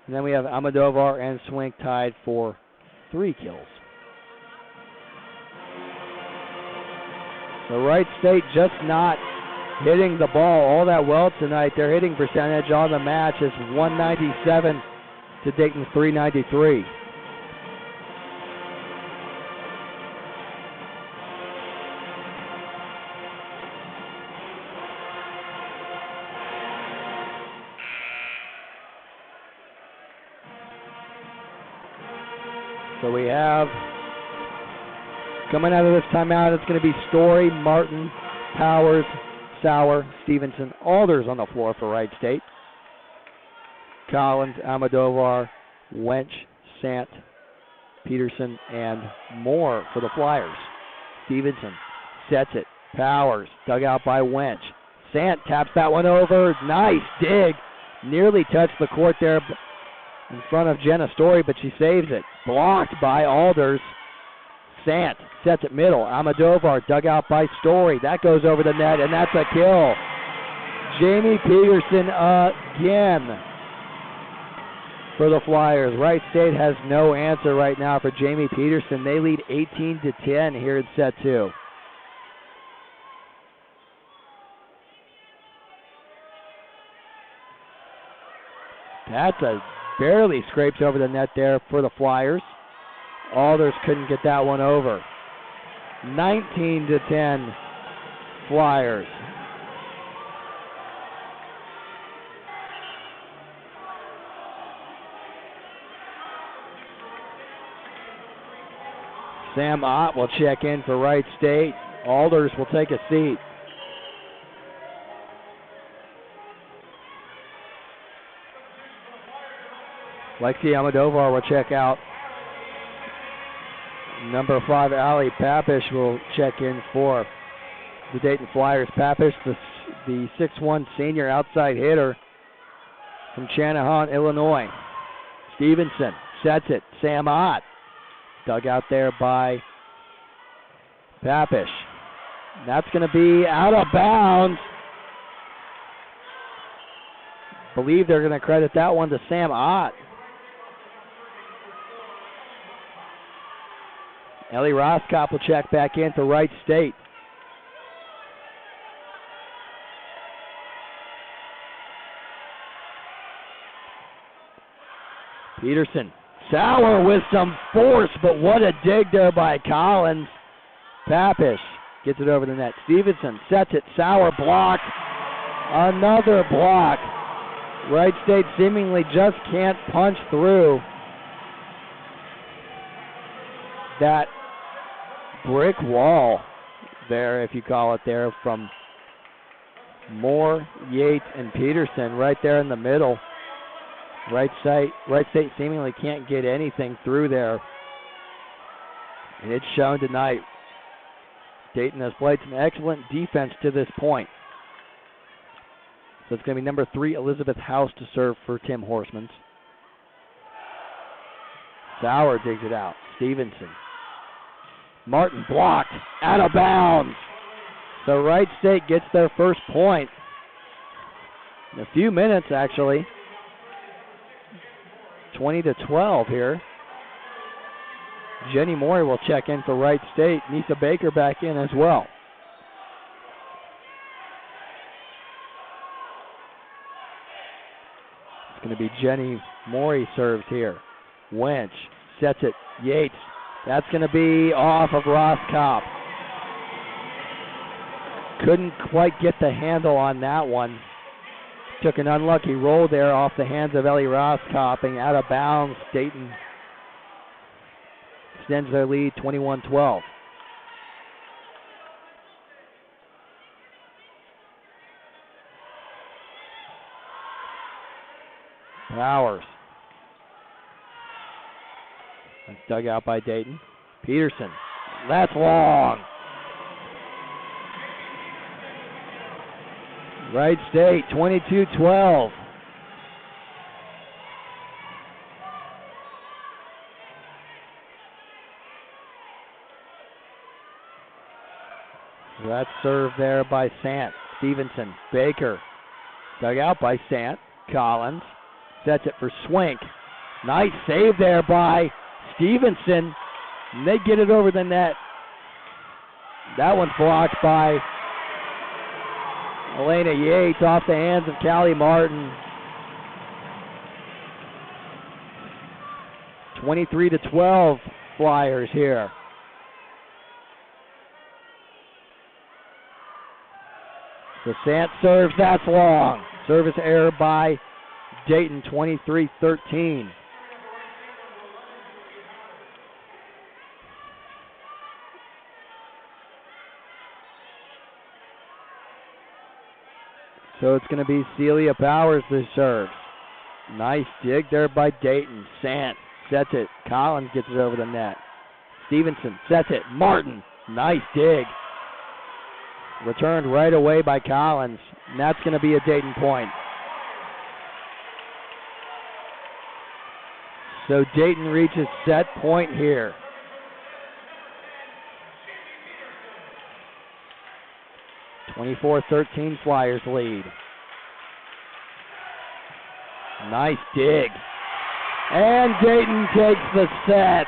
And then we have Almodovar and Swink tied for 3 kills. So Wright State just not hitting the ball all that well tonight. Their hitting percentage on the match is 197 to Dayton's 393. So we have Coming out of this timeout, it's going to be Story, Martin, Powers, Sauer, Stevenson, Alders on the floor for Wright State. Collins, Almodovar, Wench, Sant, Peterson, and Moore for the Flyers. Stevenson sets it. Powers, dug out by Wench. Sant taps that one over. Nice dig. Nearly touched the court there in front of Jenna Story, but she saves it. Blocked by Alders. Sant sets it middle. Almodovar dug out by Story. That goes over the net, and that's a kill. Jamie Peterson again for the Flyers. Wright State has no answer right now for Jamie Peterson. They lead 18-10 here in set 2. That's barely scrapes over the net there for the Flyers. Alders couldn't get that one over. 19-10 Flyers. Sam Ott will check in for Wright State. Alders will take a seat. Lexi Almodovar will check out. Number 5, Allie Papish will check in for the Dayton Flyers. Papish, the 6'1 senior outside hitter from Channahon, Illinois. Stevenson sets it. Sam Ott. Dug out there by Papish. That's going to be out of bounds. Believe they're going to credit that one to Sam Ott. Ellie Roskop will check back in for Wright State. Peterson. Sauer with some force, but what a dig there by Collins. Papish gets it over the net. Stevenson sets it. Sauer blocked. Another block. Wright State seemingly just can't punch through that brick wall there, if you call it there, from Moore, Yates, and Peterson right there in the middle. Wright State seemingly can't get anything through there. And it's shown tonight. Dayton has played some excellent defense to this point. So it's going to be number 3, Elizabeth House, to serve for Tim Horsemans. Sauer digs it out. Stevenson. Martin blocked. Out of bounds. So Wright State gets their first point in a few minutes, actually. 20-12 here. Jenny Morey will check in for Wright State. Nisa Baker back in as well. It's going to be Jenny Morey serves here. Wench sets it. Yates. That's going to be off of Roskop. Couldn't quite get the handle on that one. Took an unlucky roll there off the hands of Ellie Roskop, and out of bounds. Dayton extends their lead 21-12. Powers. That's dug out by Dayton. Peterson. That's long. Wright State 22-12. That's served there by Sant. Stevenson. Baker. Dug out by Sant. Collins. Sets it for Swink. Nice save there by Stevenson. And they get it over the net. That one's blocked by Elena Yates off the hands of Callie Martin. 23-12 Flyers here. The Sant serves, that's long. Service error by Dayton, 23-13. So it's going to be Celia Powers that serves. Nice dig there by Dayton. Sant sets it. Collins gets it over the net. Stevenson sets it. Martin, nice dig. Returned right away by Collins, and that's going to be a Dayton point. So Dayton reaches set point here. (24-13) Flyers lead. Nice dig. And Dayton takes the set.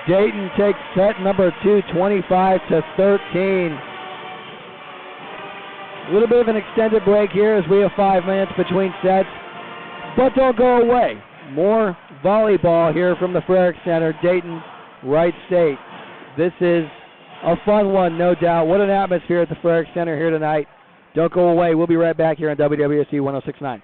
Dayton takes set number 2, 25-13. A little bit of an extended break here as we have 5 minutes between sets. But don't go away. More volleyball here from the Frerick Center. Dayton, Wright State. This is a fun one, no doubt. What an atmosphere at the Frerick Center here tonight. Don't go away. We'll be right back here on WWSU 106.9.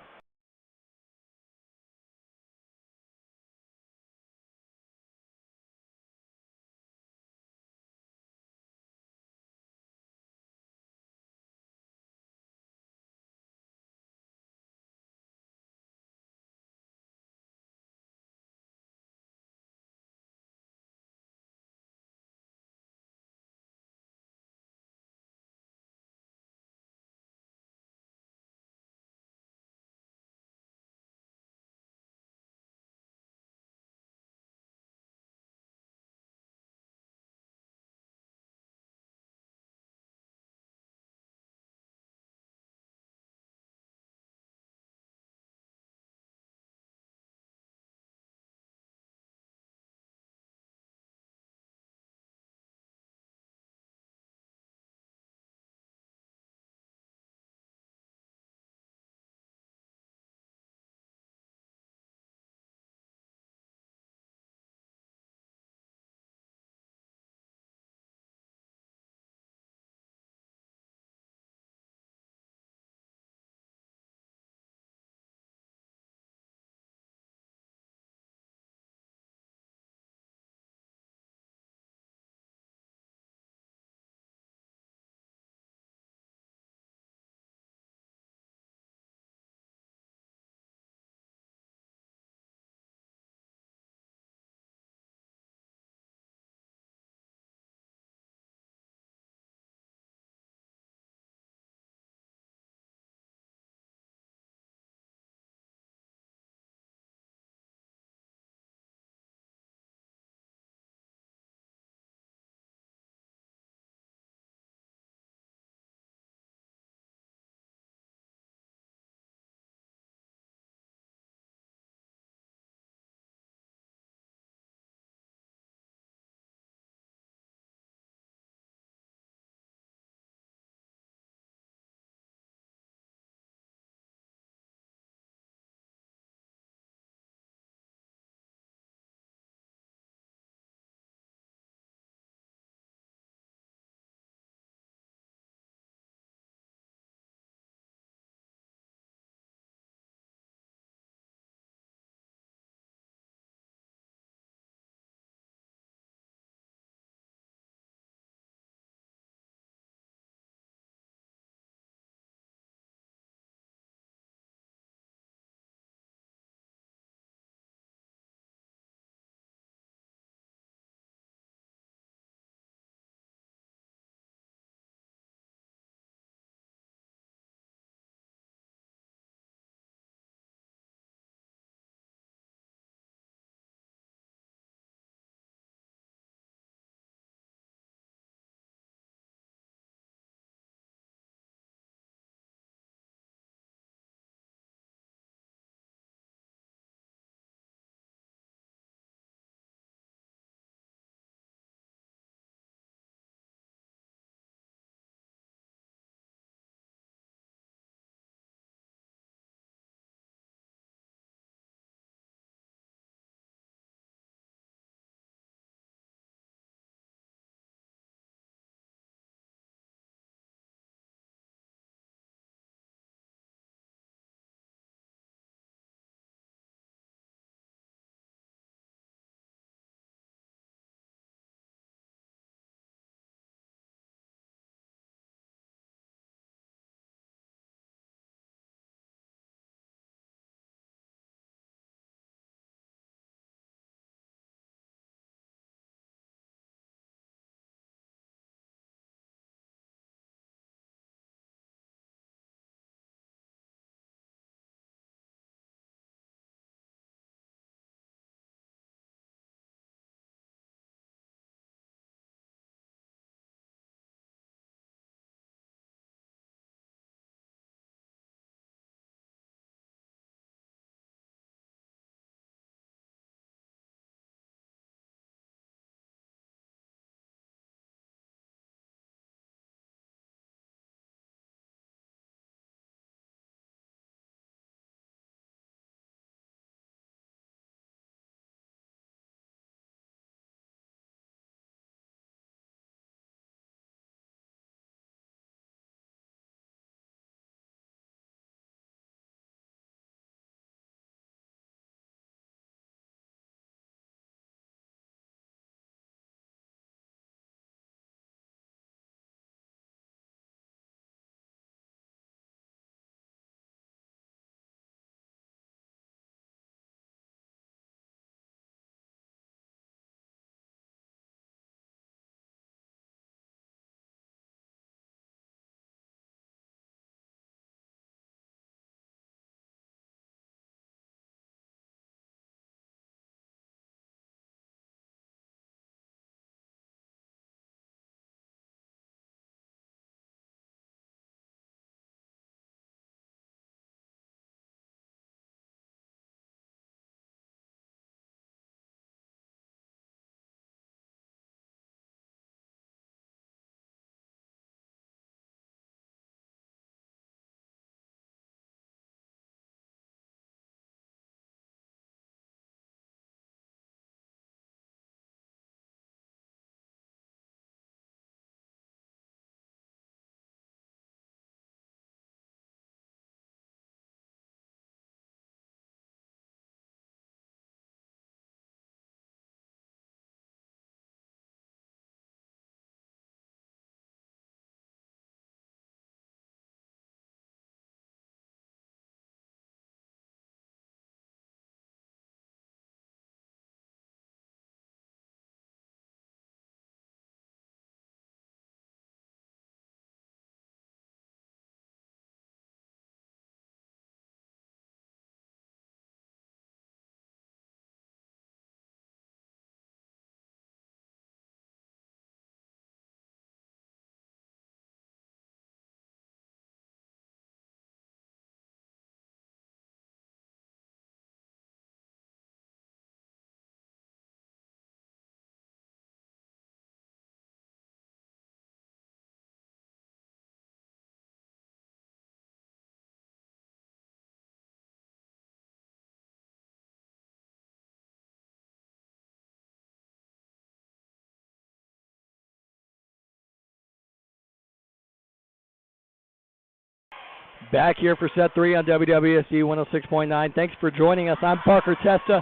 Back here for set 3 on WWSU 106.9. Thanks for joining us. I'm Parker Testa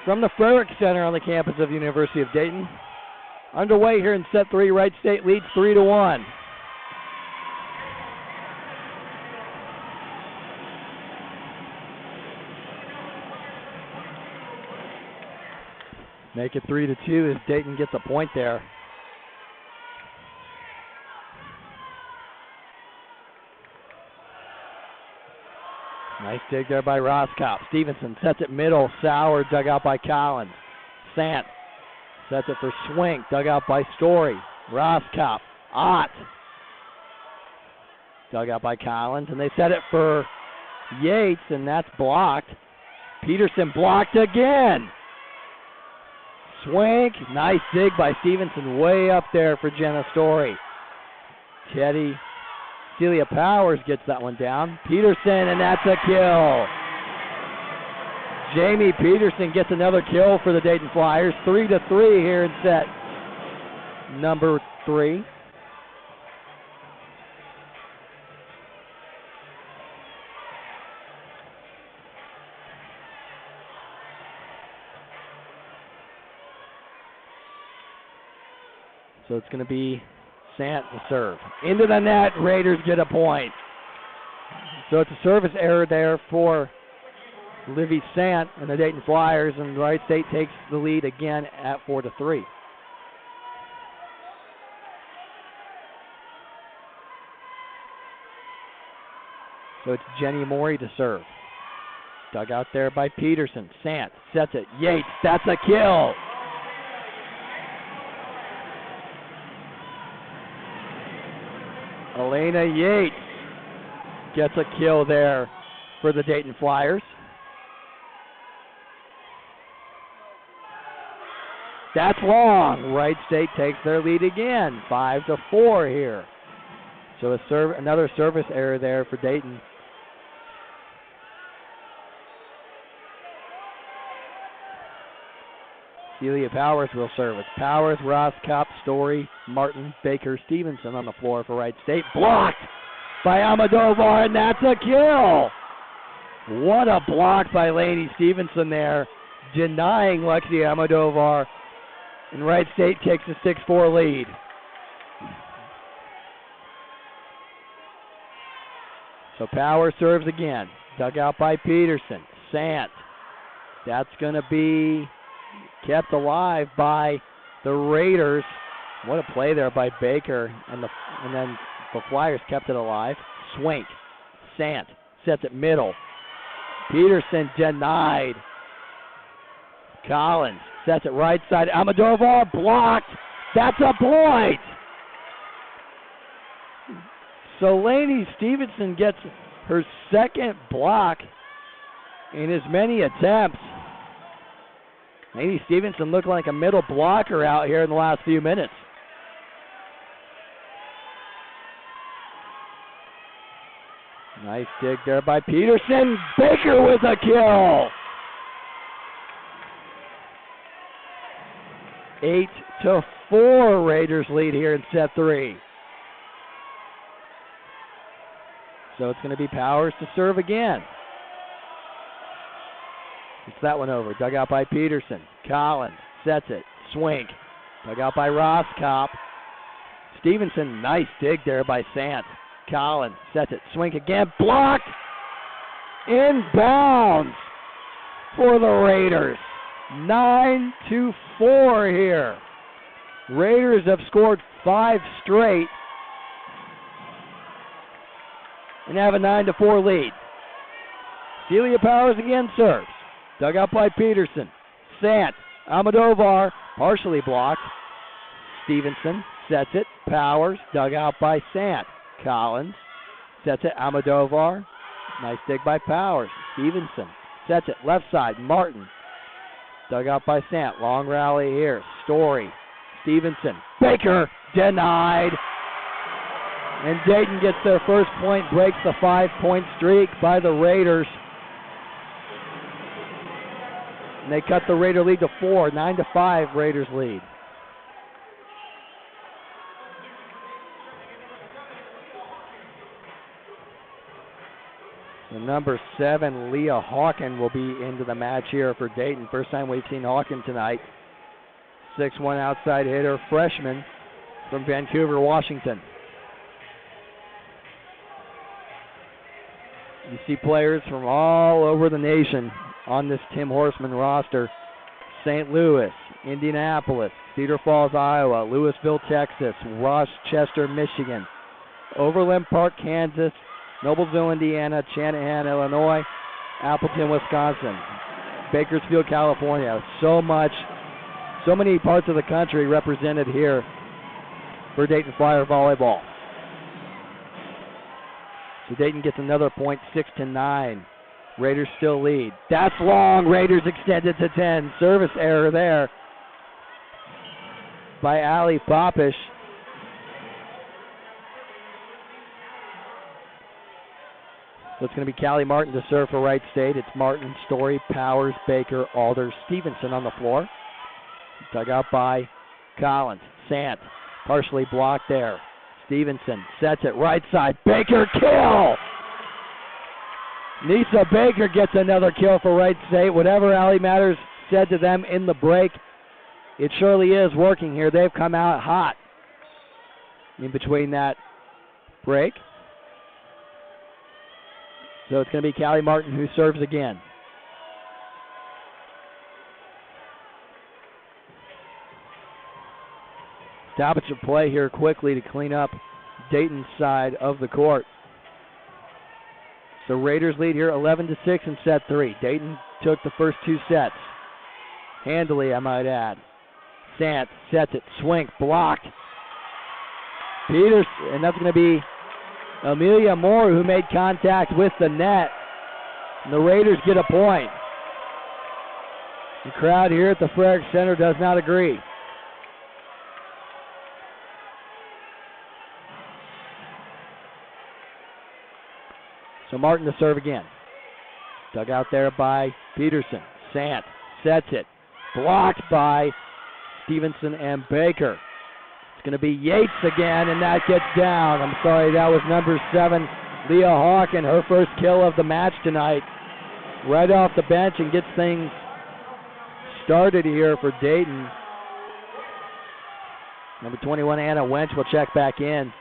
from the Frerick Center on the campus of the University of Dayton. Underway here in set 3. Wright State leads 3-1. Make it 3-2 as Dayton gets a point there. Nice dig there by Roskopf. Stevenson sets it middle. Sauer dug out by Collins. Sant sets it for Swink. Dug out by Story. Roskopf. Ott. Dug out by Collins. And they set it for Yates, and that's blocked. Peterson blocked again. Swink. Nice dig by Stevenson way up there for Jenna Story. Celia Powers gets that one down. Peterson, and that's a kill. Jamie Peterson gets another kill for the Dayton Flyers. 3-3 here in set number 3. So it's going to be Sant to serve. Into the net, Raiders get a point. So it's a service error there for Livy Sant and the Dayton Flyers, and Wright State takes the lead again at 4-3. So it's Jenny Morey to serve. Dug out there by Peterson. Sant sets it. Yates, that's a kill. Elena Yates gets a kill there for the Dayton Flyers. That's long. Wright State takes their lead again, 5-4 here. So another service error there for Dayton. Celia Powers will serve. It's Powers, Roskopf, Story, Martin, Baker, Stevenson on the floor for Wright State. Blocked by Almodovar, and that's a kill. What a block by Lainey Stevenson there, denying Lexi Almodovar. And Wright State takes a 6-4 lead. So Powers serves again. Dug out by Peterson. Sant. That's going to be kept alive by the Raiders. What a play there by Baker, and then the Flyers kept it alive. Swink. Sant sets it middle. Peterson denied. Collins sets it right side. Almodovar blocked. That's a point. So Lainey Stevenson gets her second block in as many attempts. Lainey Stevenson looked like a middle blocker out here in the last few minutes. Nice dig there by Peterson. Baker with a kill. 8-4 Raiders lead here in set 3. So it's going to be Powers to serve again. It's that one over. Dug out by Peterson. Collins sets it. Swink. Dug out by Roskopf. Stevenson, nice dig there by Sant. Collins sets it. Swink again. Blocked. Inbounds for the Raiders. 9-4 here. Raiders have scored 5 straight and have a 9-4 lead. Celia Powers again serves. Dug out by Peterson. Sant. Almodovar partially blocked. Stevenson sets it. Powers dug out by Sant. Collins sets it. Almodovar. Nice dig by Powers. Stevenson sets it. Left side. Martin. Dug out by Sant. Long rally here. Story. Stevenson. Baker denied. And Dayton gets their first point. Breaks the 5-point streak by the Raiders. And they cut the Raider lead to 4. 9-5 Raiders lead. The number 7, Leah Hawkins, will be into the match here for Dayton. First time we've seen Hawkins tonight. 6'1" outside hitter, freshman from Vancouver, Washington. You see players from all over the nation on this Tim Horseman roster. St. Louis, Indianapolis, Cedar Falls, Iowa, Louisville, Texas, Rochester, Michigan, Overland Park, Kansas, Noblesville, Indiana, Channahon, Illinois, Appleton, Wisconsin, Bakersfield, California. So many parts of the country represented here for Dayton Flyer volleyball. So Dayton gets another point, 6-9. Raiders still lead. That's long. Raiders extended to 10. Service error there by Ali Popish. So it's going to be Callie Martin to serve for Wright State. It's Martin, Story, Powers, Baker, Alder, Stevenson on the floor. Dug out by Collins. Sant partially blocked there. Stevenson sets it right side. Baker, kill! Nisa Baker gets another kill for Wright State. Whatever Allie Matters said to them in the break, it surely is working here. They've come out hot in between that break. So it's going to be Callie Martin who serves again. Stoppage of play here quickly to clean up Dayton's side of the court. So Raiders lead here 11-6 in set 3. Dayton took the first 2 sets. Handily, I might add. Sant sets it. Swink blocked. Peterson, and that's going to be Amelia Moore who made contact with the net. And the Raiders get a point. The crowd here at the Frerick Center does not agree. So Martin to serve again. Dug out there by Peterson. Sant sets it. Blocked by Stevenson and Baker. It's going to be Yates again, and that gets down. I'm sorry, that was number 7, Leah Hawkins, her first kill of the match tonight. Right off the bench and gets things started here for Dayton. Number 21, Anna Wench, will check back in.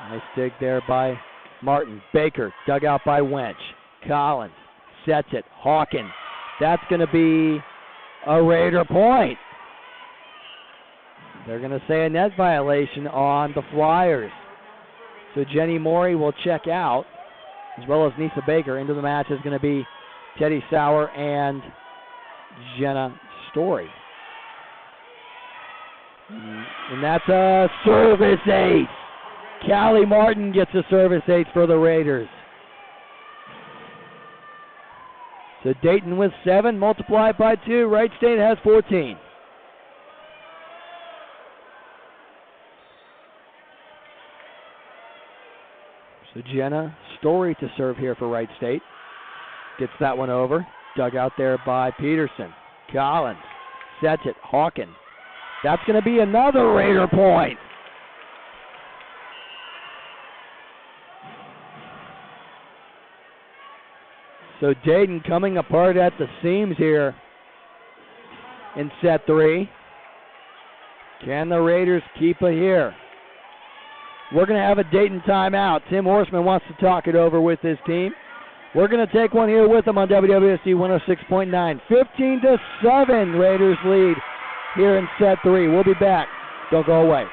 Nice dig there by Martin. Baker dug out by Wench. Collins sets it. Hawkins. That's going to be a Raider point. They're going to say a net violation on the Flyers. So Jenny Morey will check out, as well as Nisa Baker. Into the match is going to be Teddy Sauer and Jenna Story. And that's a service ace. Callie Martin gets a service ace for the Raiders. So Dayton with 7 multiplied by 2. Wright State has 14. So Jenna Story to serve here for Wright State. Gets that one over. Dug out there by Peterson. Collins sets it. Hawkins. That's going to be another Raider point. So Dayton coming apart at the seams here in set 3. Can the Raiders keep it here? We're going to have a Dayton timeout. Tim Horseman wants to talk it over with his team. We're going to take one here with them on WWSU 106.9. 15-7 Raiders lead here in set 3. We'll be back. Don't go away.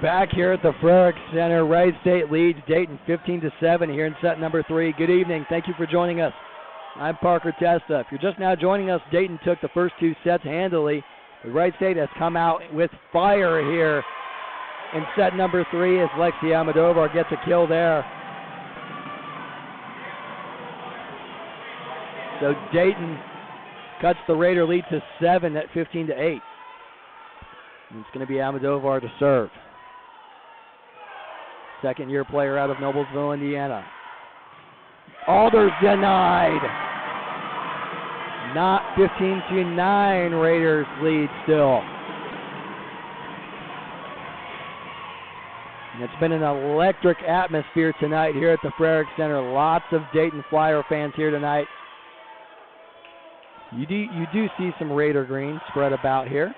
Back here at the Frerick Center, Wright State leads Dayton 15-7 here in set number 3. Good evening. Thank you for joining us. I'm Parker Testa. If you're just now joining us, Dayton took the first 2 sets handily. But Wright State has come out with fire here in set number 3 as Lexi Almodovar gets a kill there. So Dayton cuts the Raider lead to 7 at 15-8. And it's going to be Almodovar to serve. Second-year player out of Noblesville, Indiana. Alders denied. Not 15-9. Raiders lead still. And it's been an electric atmosphere tonight here at the Frerick Center. Lots of Dayton Flyer fans here tonight. You do see some Raider green spread about here.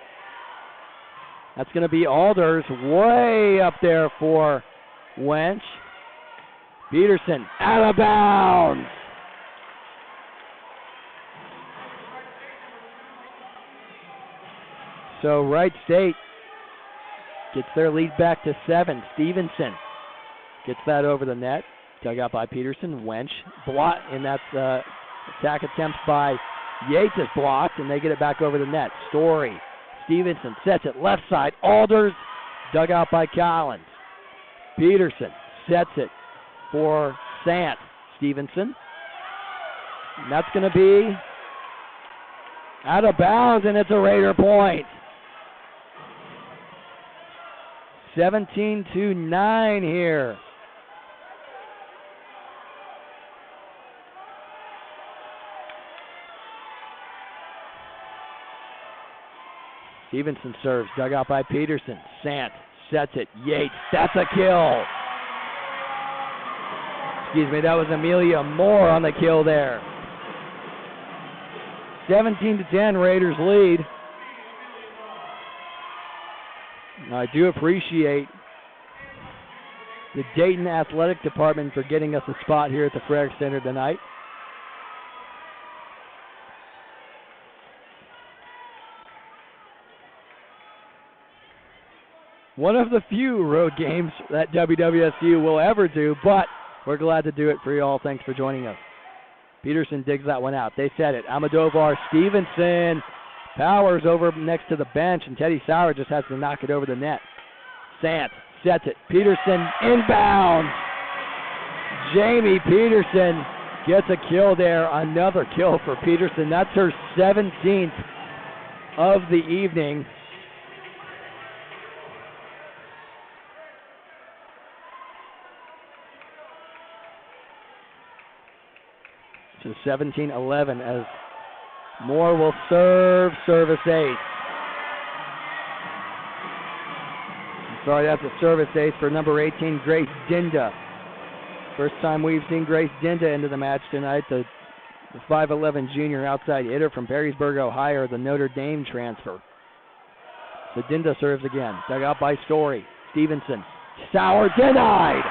That's going to be Alders way up there for Wench. Peterson out of bounds. So Wright State gets their lead back to 7. Stevenson gets that over the net. Dug out by Peterson. Wench blocked, and that's attack attempt by Yates is blocked, and they get it back over the net. Story. Stevenson sets it left side. Alders dug out by Collins. Peterson sets it for Sant. Stevenson. And that's going to be out of bounds, and it's a Raider point. 17-9 here. Stevenson serves, dug out by Peterson. Sant sets it. Yates, that's a kill. Excuse me, that was Amelia Moore on the kill there. 17-10, Raiders lead. I do appreciate the Dayton Athletic Department for getting us a spot here at the Frerick Center tonight. One of the few road games that WWSU will ever do, but we're glad to do it for you all. Thanks for joining us. Peterson digs that one out. They set it. Almodovar, Stevenson. Powers over next to the bench, and Teddy Sauer just has to knock it over the net. Sant sets it. Peterson inbounds. Jamie Peterson gets a kill there. Another kill for Peterson. That's her 17th of the evening. So 17-11 as Moore will serve, service ace. Sorry, that's a service ace for number 18, Grace Dinda. First time we've seen Grace Dinda into the match tonight, the 5'11 junior outside hitter from Perrysburg, Ohio, the Notre Dame transfer. So Dinda serves again, dug out by Story. Stevenson, Sauer denied.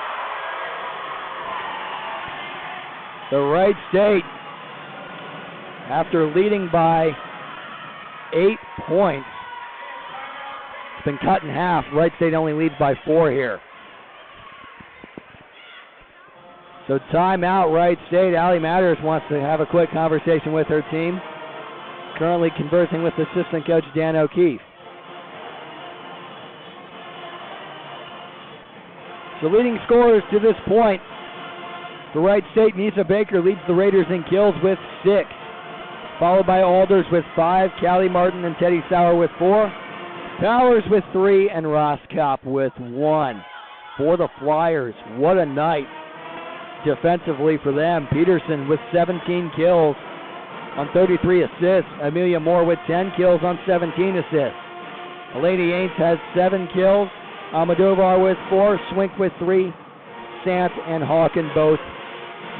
The Wright State, after leading by 8 points, it's been cut in half. Wright State only leads by 4 here. So timeout, Wright State. Allie Matters wants to have a quick conversation with her team. Currently conversing with assistant coach Dan O'Keefe. The leading scorers to this point for Wright State, Nisa Baker leads the Raiders in kills with 6. Followed by Alders with 5, Callie Martin and Teddy Sauer with 4, Powers with 3, and Ross Kopp with 1. For the Flyers, what a night defensively for them. Peterson with 17 kills on 33 assists. Amelia Moore with 10 kills on 17 assists. Elena Yates has 7 kills. Almodovar with 4, Swink with 3, Sant and Hawkins both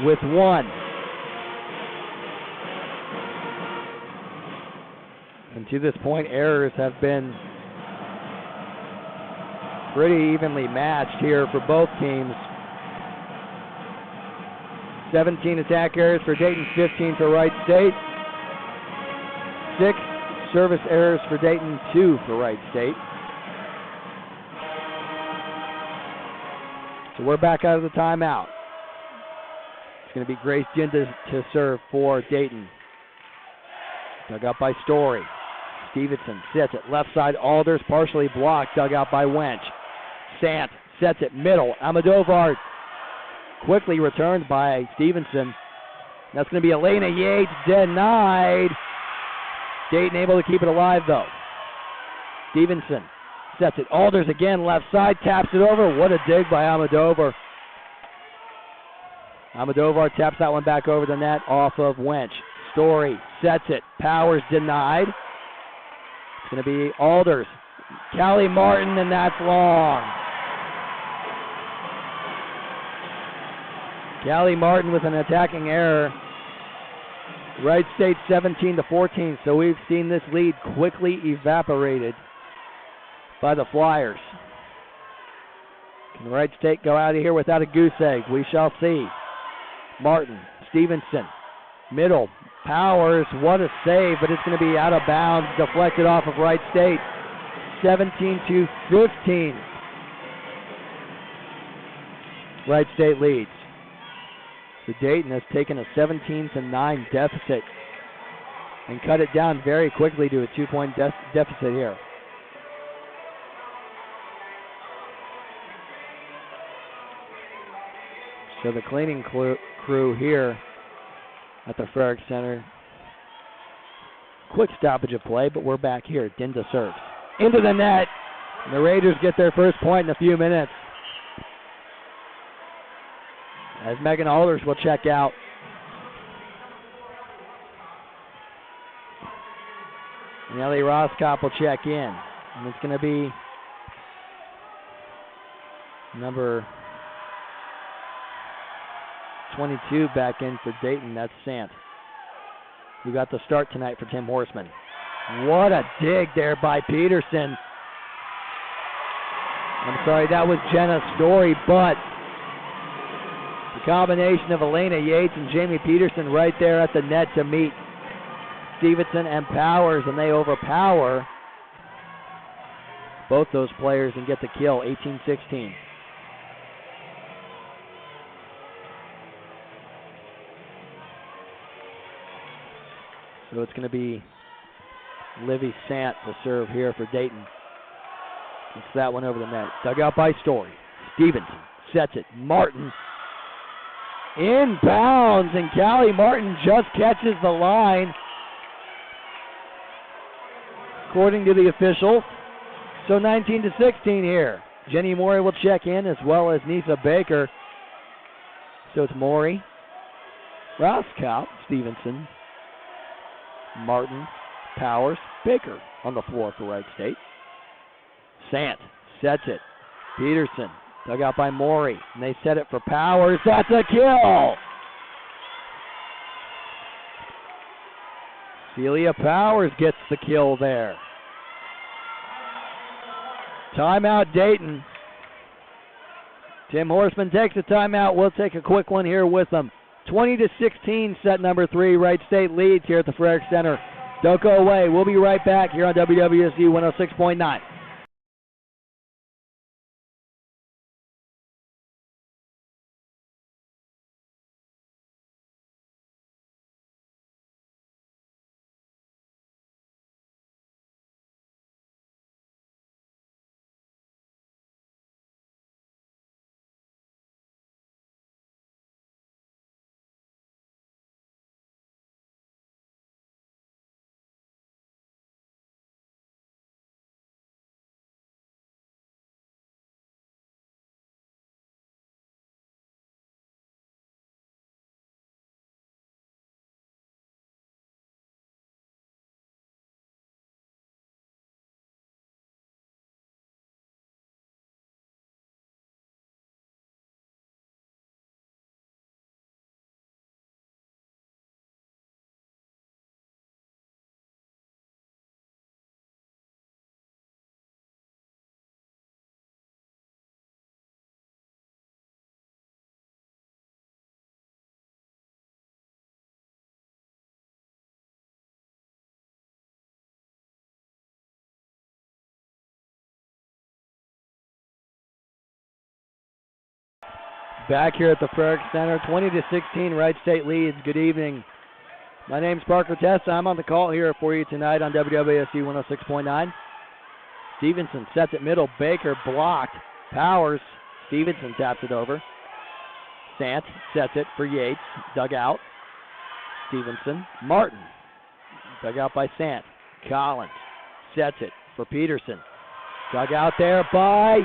with 1. And to this point, errors have been pretty evenly matched here for both teams. 17 attack errors for Dayton, 15 for Wright State. 6 service errors for Dayton, 2 for Wright State. So we're back out of the timeout. It's going to be Grace Dinda to serve for Dayton. Dug out by Story. Stevenson sets it. Left side, Alders partially blocked. Dug out by Wench. Sant sets it middle. Almodovar quickly returned by Stevenson. That's going to be Elena Yates denied. Dayton able to keep it alive though. Stevenson sets it. Alders again, left side, taps it over. What a dig by Almodovar. Almodovar taps that one back over the net off of Wench. Story sets it. Powers denied. It's going to be Alders. Callie Martin, and that's long. Callie Martin with an attacking error. Wright State 17-14, so we've seen this lead quickly evaporated by the Flyers. Can Wright State go out of here without a goose egg? We shall see. Martin, Stevenson, middle, Powers, what a save, but it's going to be out of bounds, deflected off of Wright State. 17-15. Wright State leads. So Dayton has taken a 17-9 deficit and cut it down very quickly to a 2-point deficit here. So the cleaning crew here at the Frerick Center. Quick stoppage of play, but we're back here. Dinda serves. Into the net. And the Raiders get their first point in a few minutes. As Megan Alders will check out. And Ellie Roskop will check in. And it's going to be number 22 back in for Dayton. That's Sant, who got the start tonight for Tim Horseman. What a dig there by Peterson. I'm sorry, that was Jenna Story, but the combination of Elena Yates and Jamie Peterson right there at the net to meet Stevenson and Powers, and they overpower both those players and get the kill, 18-16. So it's going to be Livy Sant to serve here for Dayton. Gets that one over the net. Dug out by Story. Stevenson sets it. Martin inbounds, and Callie Martin just catches the line, according to the officials. So 19-16 here. Jenny Morey will check in, as well as Nisa Baker. So it's Morey, Roskop, Stevenson, Martin, Powers, Baker on the floor for Wright State. Sant sets it. Peterson dug out by Morey, and they set it for Powers. That's a kill! Celia Powers gets the kill there. Timeout Dayton. Tim Horseman takes a timeout. We'll take a quick one here with them. 20-16, set number 3. Wright State leads here at the Frerick Center. Don't go away. We'll be right back here on WWSU 106.9. Back here at the Frerick Center, 20-16, Wright State leads. Good evening. My name's Parker Testa. I'm on the call here for you tonight on WWSU 106.9. Stevenson sets it middle. Baker blocked. Powers. Stevenson taps it over. Sant sets it for Yates. Dug out. Stevenson. Martin. Dug out by Sant. Collins sets it for Peterson. Dug out there by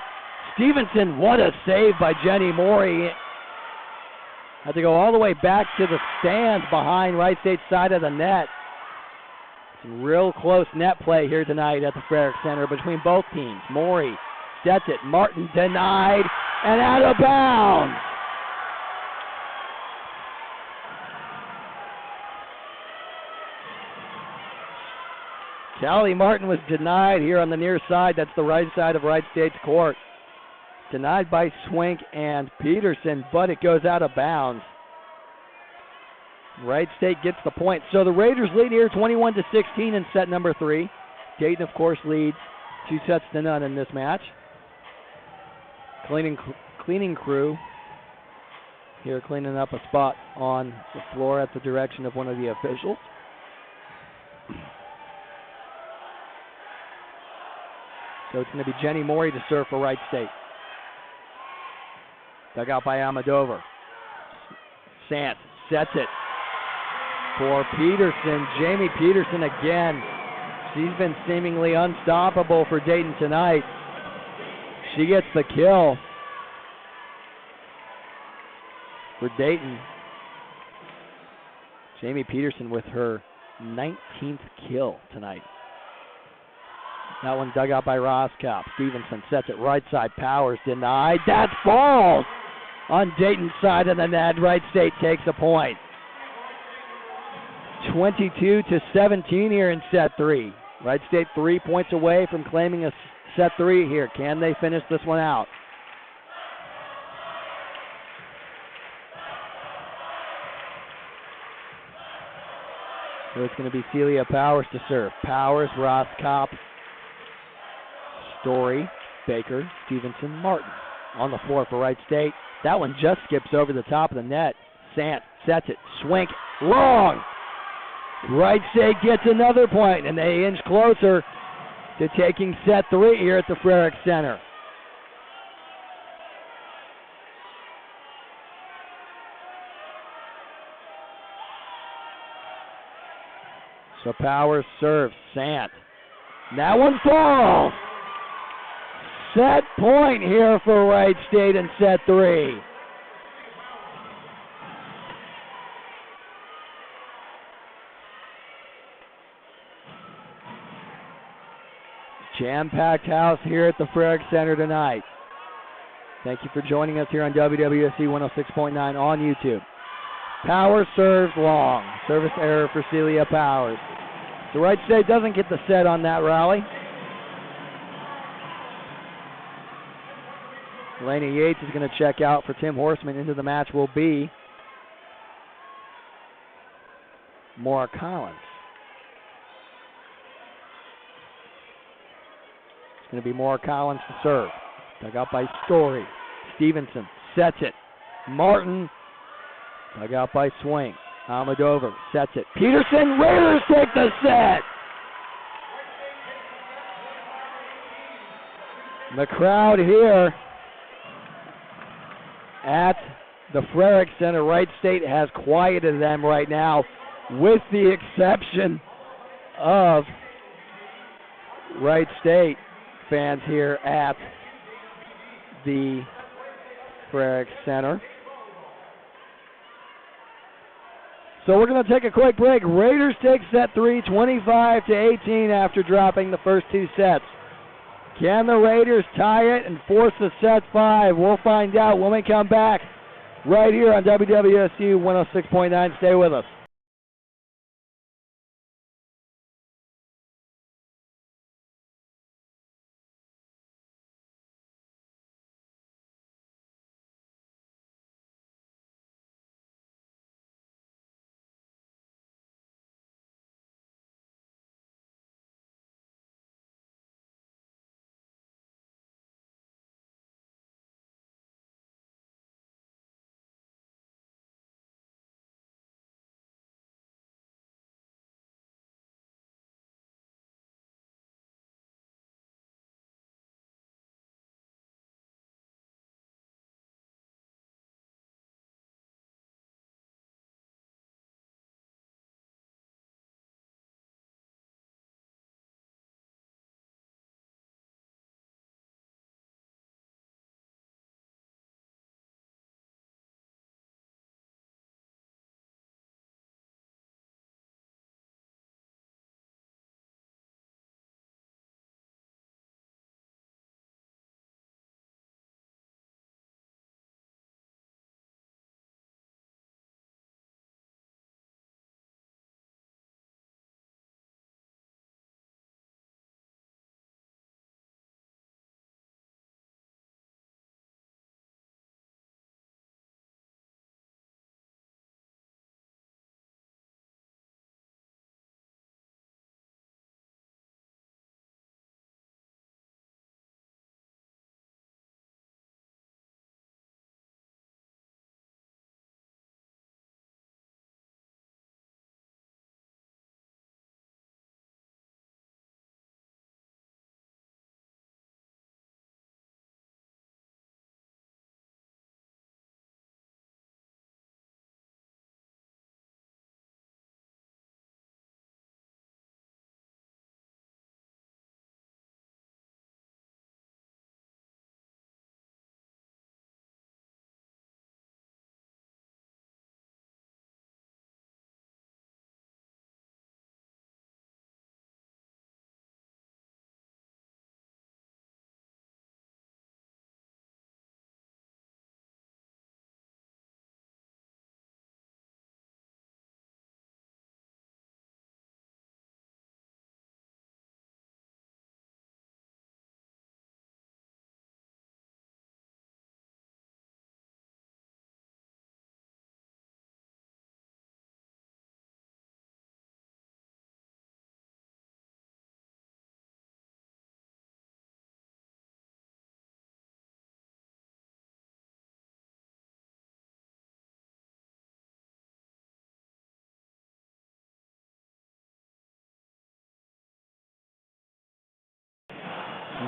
Stevenson. What a save by Jenny Morey. Had to go all the way back to the stands behind Wright State's side of the net. Some real close net play here tonight at the Frerick Center between both teams. Morey sets it. Martin denied and out of bounds. Callie Martin was denied here on the near side. That's the right side of Wright State's court. Denied by Swink and Peterson, but it goes out of bounds. Wright State gets the point. So the Raiders lead here 21-16 in set number 3. Dayton, of course, leads 2-0 in this match. Cleaning crew here cleaning up a spot on the floor at the direction of one of the officials. So it's going to be Jenny Morey to serve for Wright State. Dug out by Almodovar. Sant sets it for Peterson. Jamie Peterson again. She's been seemingly unstoppable for Dayton tonight. She gets the kill for Dayton. Jamie Peterson with her 19th kill tonight. That one dug out by Roskopf. Stevenson sets it right side. Powers denied. That falls on Dayton's side of the net. Wright State takes a point. 22-17 here in set 3. Wright State 3 points away from claiming a set 3 here. Can they finish this one out? So it's going to be Celia Powers to serve. Powers, Roskopf, Story, Baker, Stevenson, Martin on the floor for Wright State. That one just skips over the top of the net. Sant sets it. Swink, long. Wright State gets another point, and they inch closer to taking set 3 here at the Frerick Center. So Powers serves. Sant. That one falls. Set point here for Wright State in set 3. Jam-packed house here at the Frerick Center tonight. Thank you for joining us here on WWSU 106.9 on YouTube. Powers serves long. Service error for Celia Powers. So Wright State doesn't get the set on that rally. Elena Yates is going to check out for Tim Horseman. Into the match will be Maura Collins. It's going to be Maura Collins to serve. Dug out by Story. Stevenson sets it. Martin dug out by Swing. Almodovar sets it. Peterson, Raiders take the set. The crowd here at the Frerick Center, Wright State has quieted them right now, with the exception of Wright State fans here at the Frerick Center. So we're going to take a quick break. Raiders take set 3, 25-18 after dropping the first 2 sets. Can the Raiders tie it and force the set 5? We'll find out when we come back right here on WWSU 106.9. Stay with us.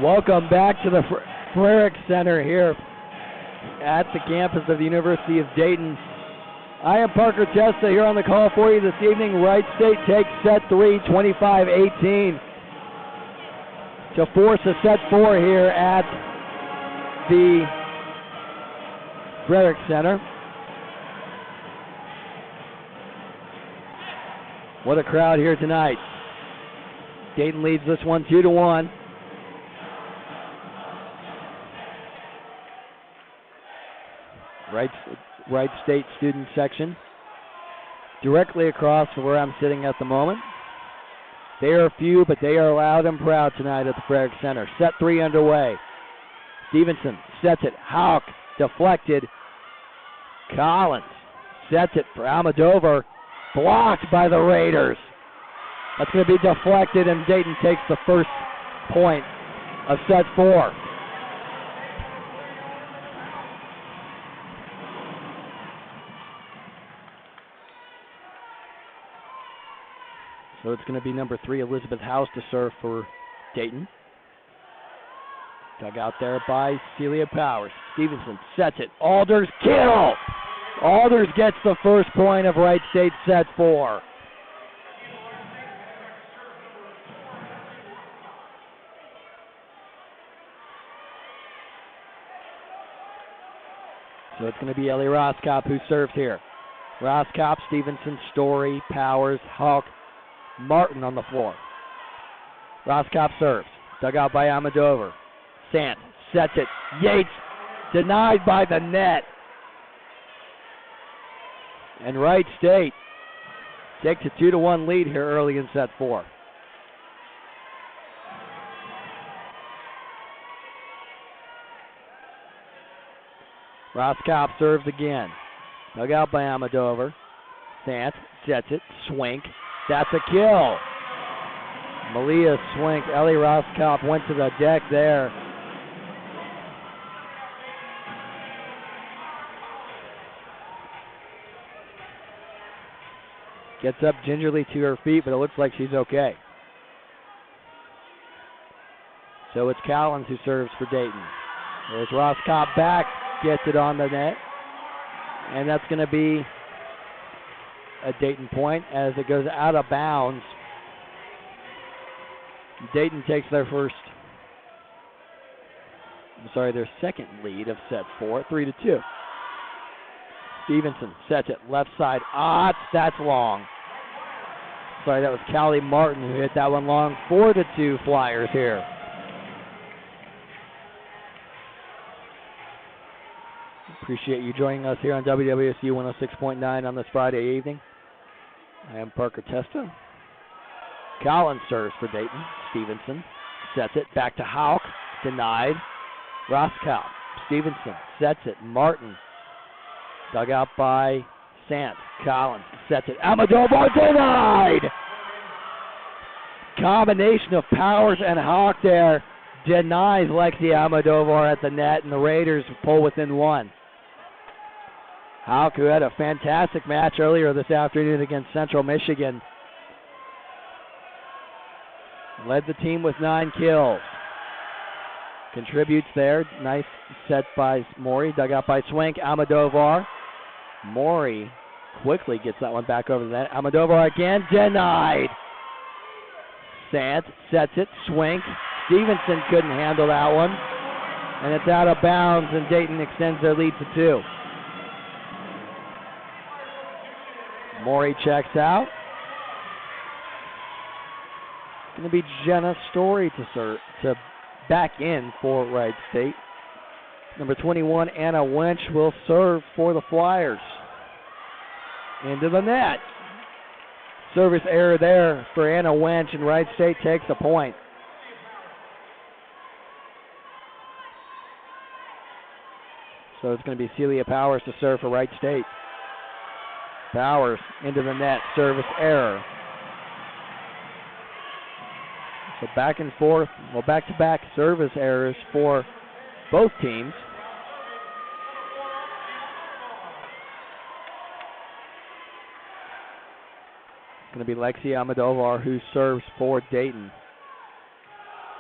Welcome back to the Frerick Center here at the campus of the University of Dayton. I am Parker Testa here on the call for you this evening. Wright State takes set 3, 25-18, to force a set 4 here at the Frerick Center. What a crowd here tonight. Dayton leads this one 2-1. Wright State student section directly across from where I'm sitting at the moment. They are few, but they are loud and proud tonight at the Frerick Center. Set 3 underway. Stevenson sets it. Hauk deflected. Collins sets it for Almodovar. Blocked by the Raiders. That's going to be deflected, and Dayton takes the first point of set 4. So it's going to be number 3, Elizabeth House, to serve for Dayton. Dug out there by Celia Powers. Stevenson sets it. Alders kill! Alders gets the first point of Wright State set 4. So it's going to be Ellie Roskop who serves here. Roskop, Stevenson, Story, Powers, Hawk, Martin on the floor. Roskop serves. Dug out by Almodovar. Sant sets it. Yates denied by the net. And Wright State takes a 2-1 lead here early in set 4. Roskop serves again. Dug out by Almodovar. Sant sets it. Swink. That's a kill. Malia Swink. Ellie Roskop went to the deck there. Gets up gingerly to her feet, but it looks like she's okay. So it's Collins who serves for Dayton. There's Roskop back. Gets it on the net. And that's going to be a Dayton point as it goes out of bounds. Dayton takes their second lead of set 4, 3-2. Stevenson sets it left side. That's long. Sorry, that was Callie Martin who hit that one long. 4-2 Flyers here. Appreciate you joining us here on WWSU 106.9 on this Friday evening. I am Parker Testa. Collins serves for Dayton. Stevenson sets it back to Hauk. Denied. Roskop. Stevenson sets it. Martin. Dug out by Sant. Collins sets it. Almodovar denied! Combination of Powers and Hauk there denies Lexi Almodovar at the net, and the Raiders pull within 1. Hauk, who had a fantastic match earlier this afternoon against Central Michigan, led the team with 9 kills. Contributes there. Nice set by Maury. Dug out by Swink. Almodovar. Maury quickly gets that one back over the net. Almodovar again. Denied. Sant sets it. Swink. Stevenson couldn't handle that one. And it's out of bounds, and Dayton extends their lead to 2. Maury checks out. It's going to be Jenna Story to back in for Wright State. Number 21, Anna Wench, will serve for the Flyers. Into the net. Service error there for Anna Wench, and Wright State takes a point. So it's going to be Celia Powers to serve for Wright State. Powers into the net, service error. So back and forth, back-to-back service errors for both teams. It's going to be Lexi Almodovar who serves for Dayton.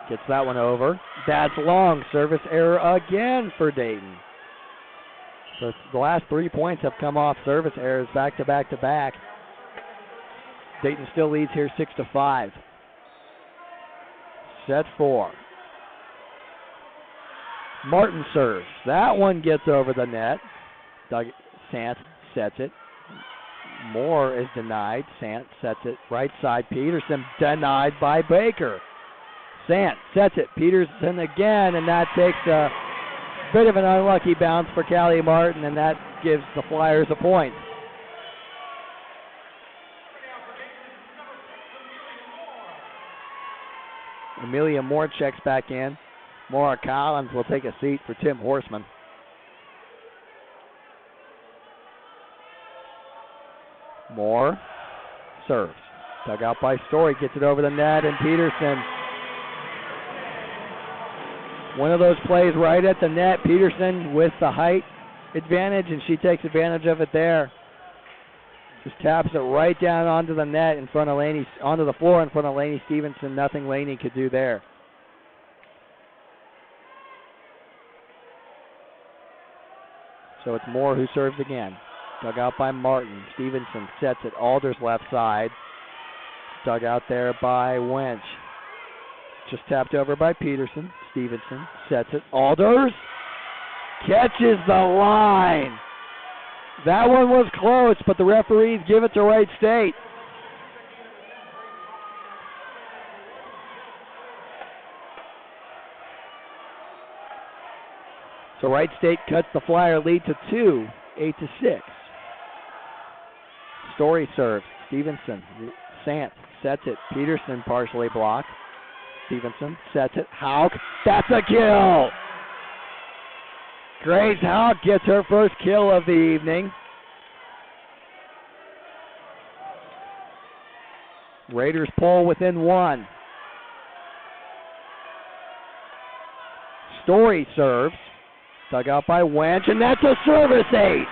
gets that one over. That's long. Service error again for Dayton. So the last 3 points have come off service errors back to back to back. Dayton still leads here 6-5. Set 4. Martin serves. That one gets over the net. Sant sets it. Moore is denied. Sant sets it right side. Peterson denied by Baker. Sant sets it. Peterson again, and that takes a bit of an unlucky bounce for Callie Martin, and that gives the Flyers a point. Amelia Moore checks back in. Maura Collins will take a seat for Tim Horseman. Moore serves. Dug out by Story, gets it over the net, and Peterson. One of those plays right at the net. Peterson with the height advantage, and she takes advantage of it there. Just taps it right down onto the net in front of Laney, onto the floor in front of Laney Stevenson. Nothing Laney could do there. So it's Moore who serves again. Dug out by Martin. Stevenson sets it. Alders left side. Dug out there by Wench. Just tapped over by Peterson. Stevenson sets it. Alders catches the line. That one was close, but the referees give it to Wright State. So Wright State cuts the Flyer lead to 2, 8-6. Story serves. Stevenson. Sant sets it. Peterson partially blocked. Stevenson sets it. Hauk. That's a kill. Grace Hauk gets her first kill of the evening. Raiders pull within 1. Story serves. Dug out by Wench, and that's a service ace.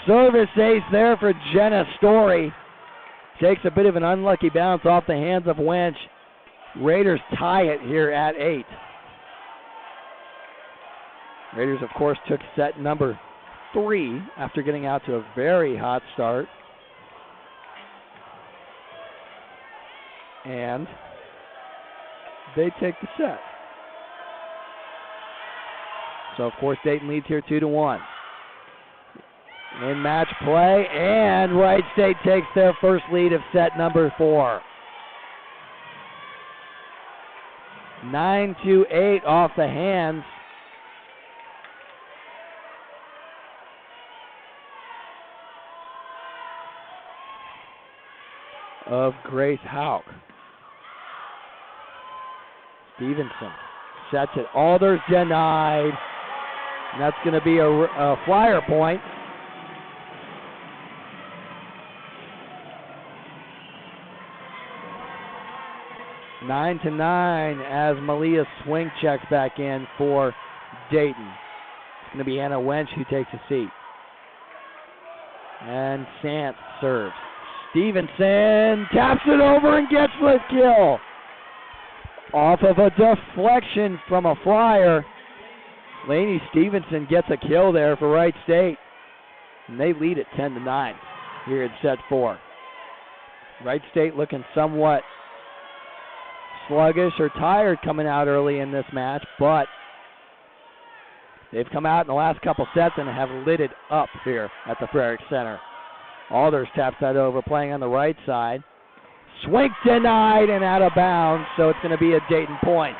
Service ace there for Jenna Story. Takes a bit of an unlucky bounce off the hands of Wench. Raiders tie it here at 8. Raiders, of course, took set number 3 after getting out to a very hot start. And they take the set. So, of course, Dayton leads here 2-1. In match play, and Wright State takes their first lead of set number 4. 9-8 off the hands. Of Grace Hauk. Stevenson sets it. Alders denied. And that's going to be a Flyer point. Nine to 9 as Malia Swing checks back in for Dayton. It's going to be Anna Wench who takes a seat. And Sant serves. Stevenson taps it over and gets the kill. Off of a deflection from a Flyer. Laney Stevenson gets a kill there for Wright State. And they lead it 10-9 here in set 4. Wright State looking somewhat sluggish or tired coming out early in this match, but they've come out in the last couple sets and have lit it up here at the Frerick Center. Alders taps that over, playing on the right side. Swing denied and out of bounds, so it's going to be a Dayton point.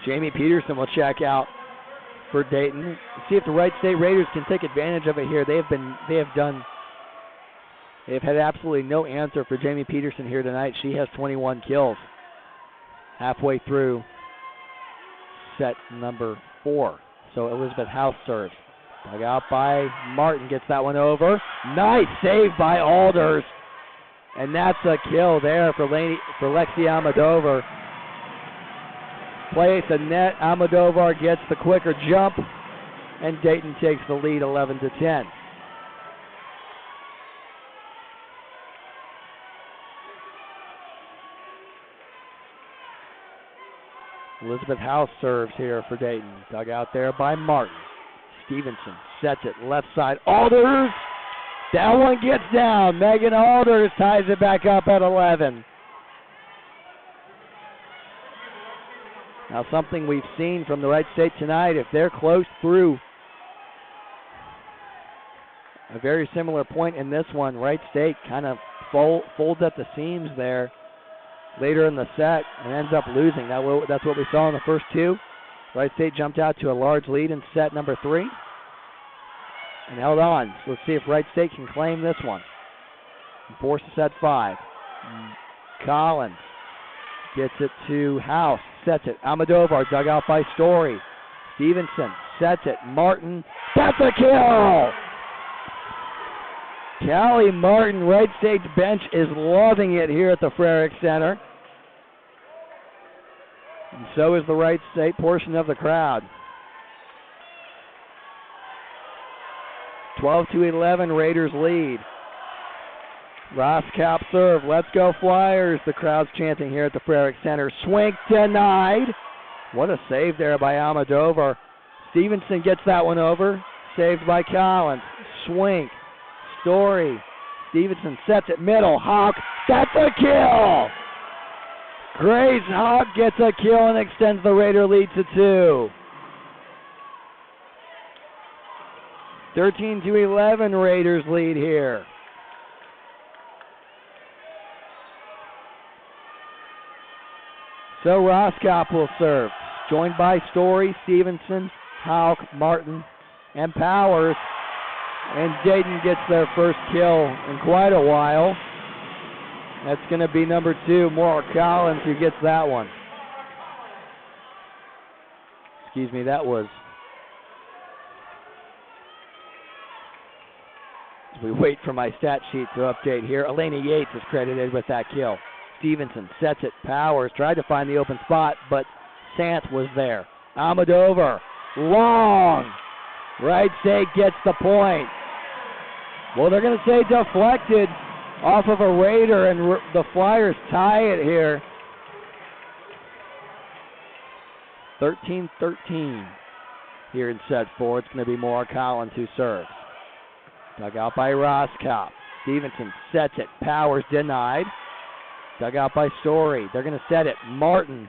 Jamie Peterson will check out for Dayton. See if the Wright State Raiders can take advantage of it here. They have had absolutely no answer for Jamie Peterson here tonight. She has 21 kills halfway through set number 4. So Elizabeth House serves. Dug out by Martin, gets that one over. Nice save by Alders. And that's a kill there for Lexi Almodovar. Play at the net. Almodovar gets the quicker jump, and Dayton takes the lead 11-10. Elizabeth House serves here for Dayton. Dug out there by Martin. Stevenson sets it left side. Alders. That one gets down. Megan Alders ties it back up at 11. Now something we've seen from the Wright State tonight, if they're close through a very similar point in this one, Wright State kind of folds at the seams there later in the set and ends up losing. That's what we saw in the first two. Wright State jumped out to a large lead in set number 3 and held on. So let's see if Wright State can claim this one and force a set 5. Collins gets it to House, sets it. Almodovar dug out by Story. Stevenson sets it. Martin, that's a kill! Callie Martin, Wright State's bench is loving it here at the Frerick Center. And so is the Wright State portion of the crowd. 12-11, Raiders lead. Roskop serve, let's go Flyers. The crowd's chanting here at the Frerick Center. Swink denied. What a save there by Almodovar. Stevenson gets that one over. Saved by Collins. Swink. Story. Stevenson sets it middle. Hawk. That's a kill! Grace Hawk gets a kill and extends the Raider lead to 2. 13-11, Raiders lead here. So Roskop will serve, joined by Story, Stevenson, Houck, Martin, and Powers. And Dayton gets their first kill in quite a while. That's going to be number 2, Maura Collins, who gets that one. Excuse me, that was. As we wait for my stat sheet to update here, Elena Yates is credited with that kill. Stevenson sets it. Powers tried to find the open spot, but Sant was there. Almodovar, long. Wright State gets the point. Well, they're going to say deflected off of a Raider, and the Flyers tie it here. 13-13 here in set 4. It's going to be Maura Collins who serves. Dug out by Roskop. Stevenson sets it. Powers denied. Dug out by Story. They're going to set it. Martin.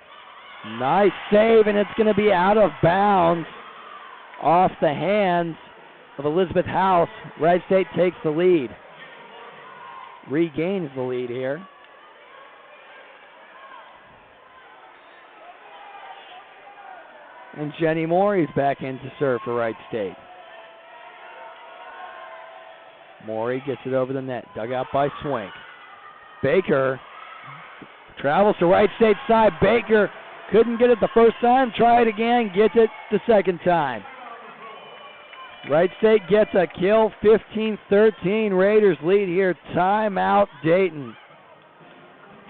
Nice save, and it's going to be out of bounds off the hands of Elizabeth House. Wright State takes the lead. Regains the lead here. And Jenny Morey's back in to serve for Wright State. Morey gets it over the net. Dug out by Swink. Baker travels to Wright State's side. Baker couldn't get it the first time. Try it again. Gets it the second time. Wright State gets a kill. 15-13. Raiders lead here. Timeout Dayton.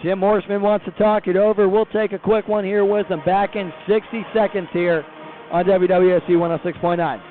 Tim Horseman wants to talk it over. We'll take a quick one here with him. Back in 60 seconds here on WWSU 106.9.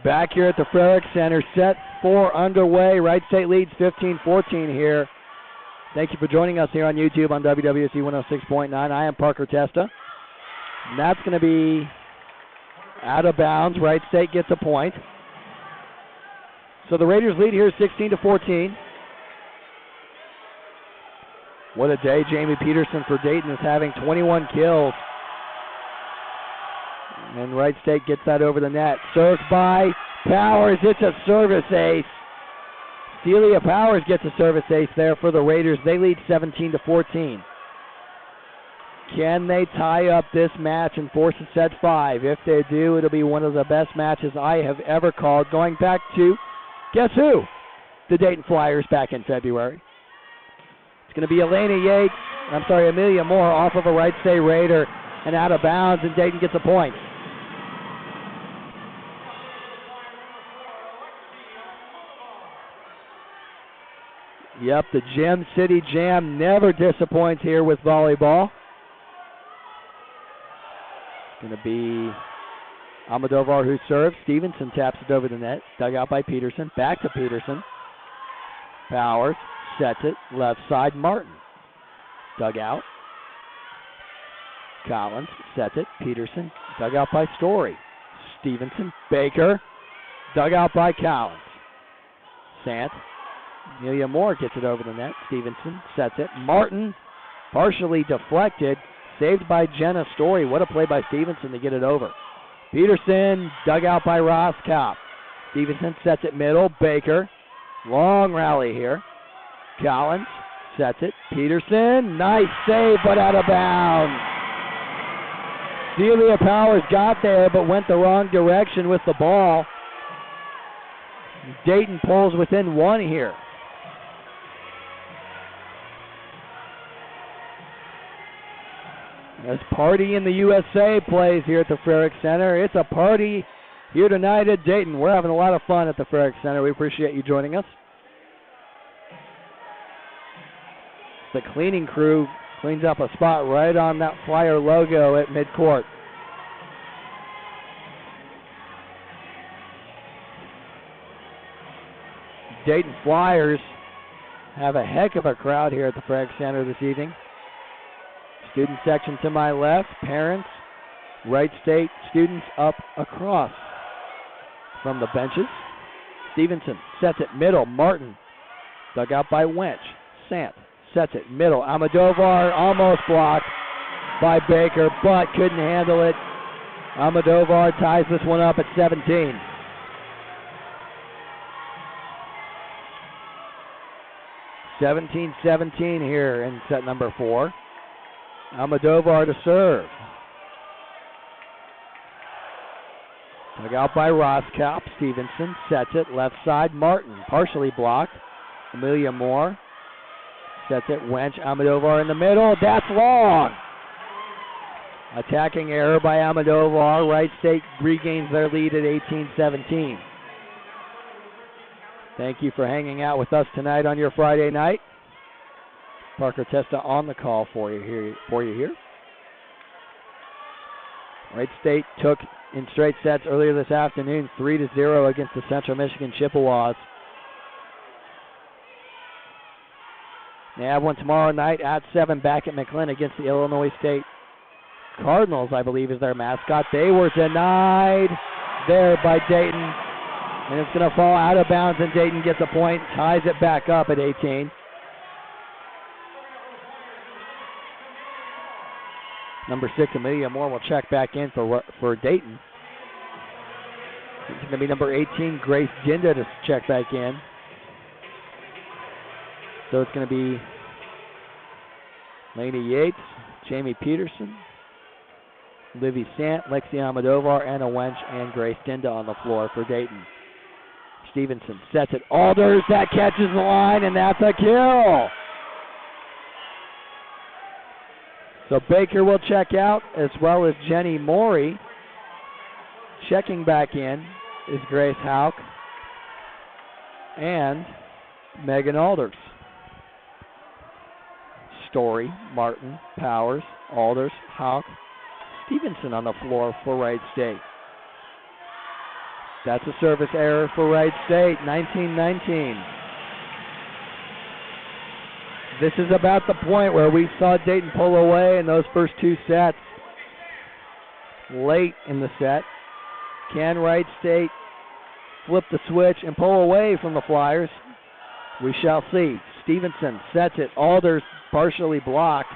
Back here at the Frerick Center, set 4 underway. Wright State leads 15-14 here. Thank you for joining us here on YouTube on WWSU 106.9. I am Parker Testa. And that's going to be out of bounds. Wright State gets a point. So the Raiders lead here 16-14. What a day Jamie Peterson for Dayton is having, 21 kills. And Wright State gets that over the net. Served by Powers. It's a service ace. Celia Powers gets a service ace there for the Raiders. They lead 17-14. Can they tie up this match and force a set 5? If they do, it'll be one of the best matches I have ever called. Going back to, guess who? The Dayton Flyers back in February. It's going to be Amelia Moore off of a Wright State Raider and out of bounds, and Dayton gets a point. Yep, the Gem City Jam never disappoints here with volleyball. It's going to be Almodovar who serves. Stevenson taps it over the net. Dug out by Peterson. Back to Peterson. Powers sets it. Left side, Martin. Dug out. Collins sets it. Peterson. Dug out by Story. Stevenson. Baker. Dug out by Collins. Sant. Amelia Moore gets it over the net. Stevenson sets it. Martin partially deflected. Saved by Jenna Story. What a play by Stevenson to get it over. Peterson dug out by Ross Kopp. Stevenson sets it middle. Baker. Long rally here. Collins sets it. Peterson. Nice save, but out of bounds. Celia Powers got there, but went the wrong direction with the ball. Dayton pulls within 1 here. As Party in the USA plays here at the Frerick Center. It's a party here tonight at Dayton. We're having a lot of fun at the Frerick Center. We appreciate you joining us. The cleaning crew cleans up a spot right on that Flyer logo at midcourt. Dayton Flyers have a heck of a crowd here at the Frerick Center this evening. Student section to my left, parents, Wright State students up across from the benches. Stevenson sets it middle, Martin, dug out by Wench. Sant sets it middle, Almodovar almost blocked by Baker, but couldn't handle it. Almodovar ties this one up at 17. (17-17) here in set number 4. Almodovar to serve. Dug out by Roskopf. Stevenson sets it. Left side, Martin. Partially blocked. Amelia Moore sets it. Wench. Almodovar in the middle. That's long. Attacking error by Almodovar. Wright State regains their lead at 18-17. Thank you for hanging out with us tonight on your Friday night. Parker Testa on the call for you here. Wright State took in straight sets earlier this afternoon, 3-0 against the Central Michigan Chippewas. They have one tomorrow night at 7 back at McLean against the Illinois State Cardinals, I believe is their mascot. They were denied there by Dayton, and it's going to fall out of bounds, and Dayton gets a point, ties it back up at 18. Number 6, Amelia Moore, will check back in for Dayton. It's going to be number 18, Grace Ginda, to check back in. So it's going to be Elena Yates, Jamie Peterson, Livy Sant, Lexi Almodovar, Anna Wench, and Grace Ginda on the floor for Dayton. Stevenson sets it. Alders, that catches the line, and that's a kill. So Baker will check out, as well as Jenny Morey. Checking back in is Grace Hauk and Megan Alders. Story, Martin, Powers, Alders, Hauk, Stevenson on the floor for Wright State. That's a service error for Wright State, 19-19. This is about the point where we saw Dayton pull away in those first two sets. Late in the set, can Wright State flip the switch and pull away from the Flyers? We shall see. Stevenson sets it. Alders partially blocked.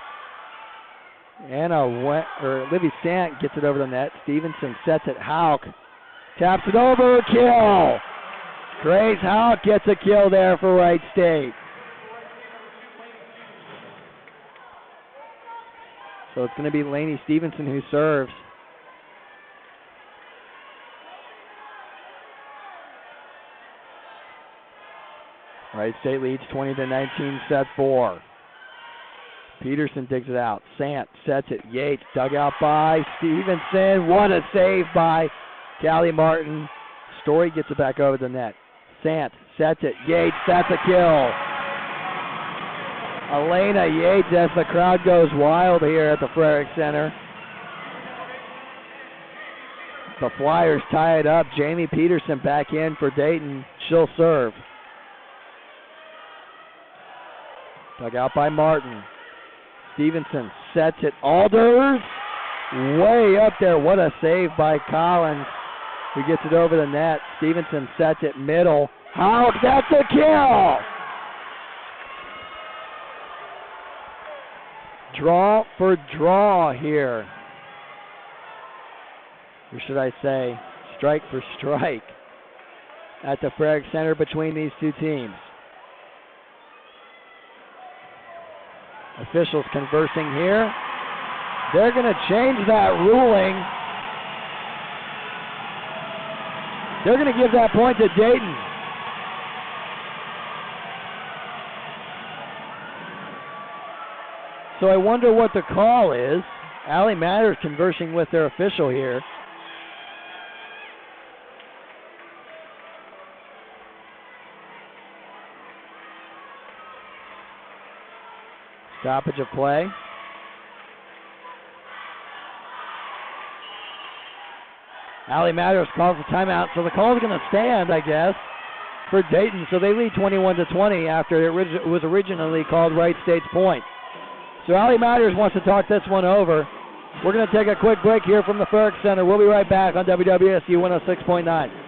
Livy Sant gets it over the net. Stevenson sets it. Hauk taps it over. Kill. Grace Hauk gets a kill there for Wright State. So it's going to be Lainey Stevenson who serves. Wright State leads 20-19, set 4. Peterson digs it out. Sant sets it. Yates dug out by Stevenson. What a save by Callie Martin. Story gets it back over the net. Sant sets it. Yates, that's a kill. Elena Yates as the crowd goes wild here at the Frerick Center. The Flyers tie it up. Jamie Peterson back in for Dayton. She'll serve. Dug out by Martin. Stevenson sets it. Alders way up there. What a save by Collins, who gets it over the net. Stevenson sets it middle. Hauk, that's a kill! Draw for draw here. Or should I say, strike for strike at the Frerick Center between these two teams. Officials conversing here. They're going to change that ruling. They're going to give that point to Dayton. So I wonder what the call is. Allie Matters conversing with their official here. Stoppage of play. Allie Matters calls the timeout, so the call is going to stand, I guess, for Dayton. So they lead 21-20 after it was originally called Wright State's point. So Allie Matters wants to talk this one over. We're going to take a quick break here from the Frerick Center. We'll be right back on WWSU 106.9.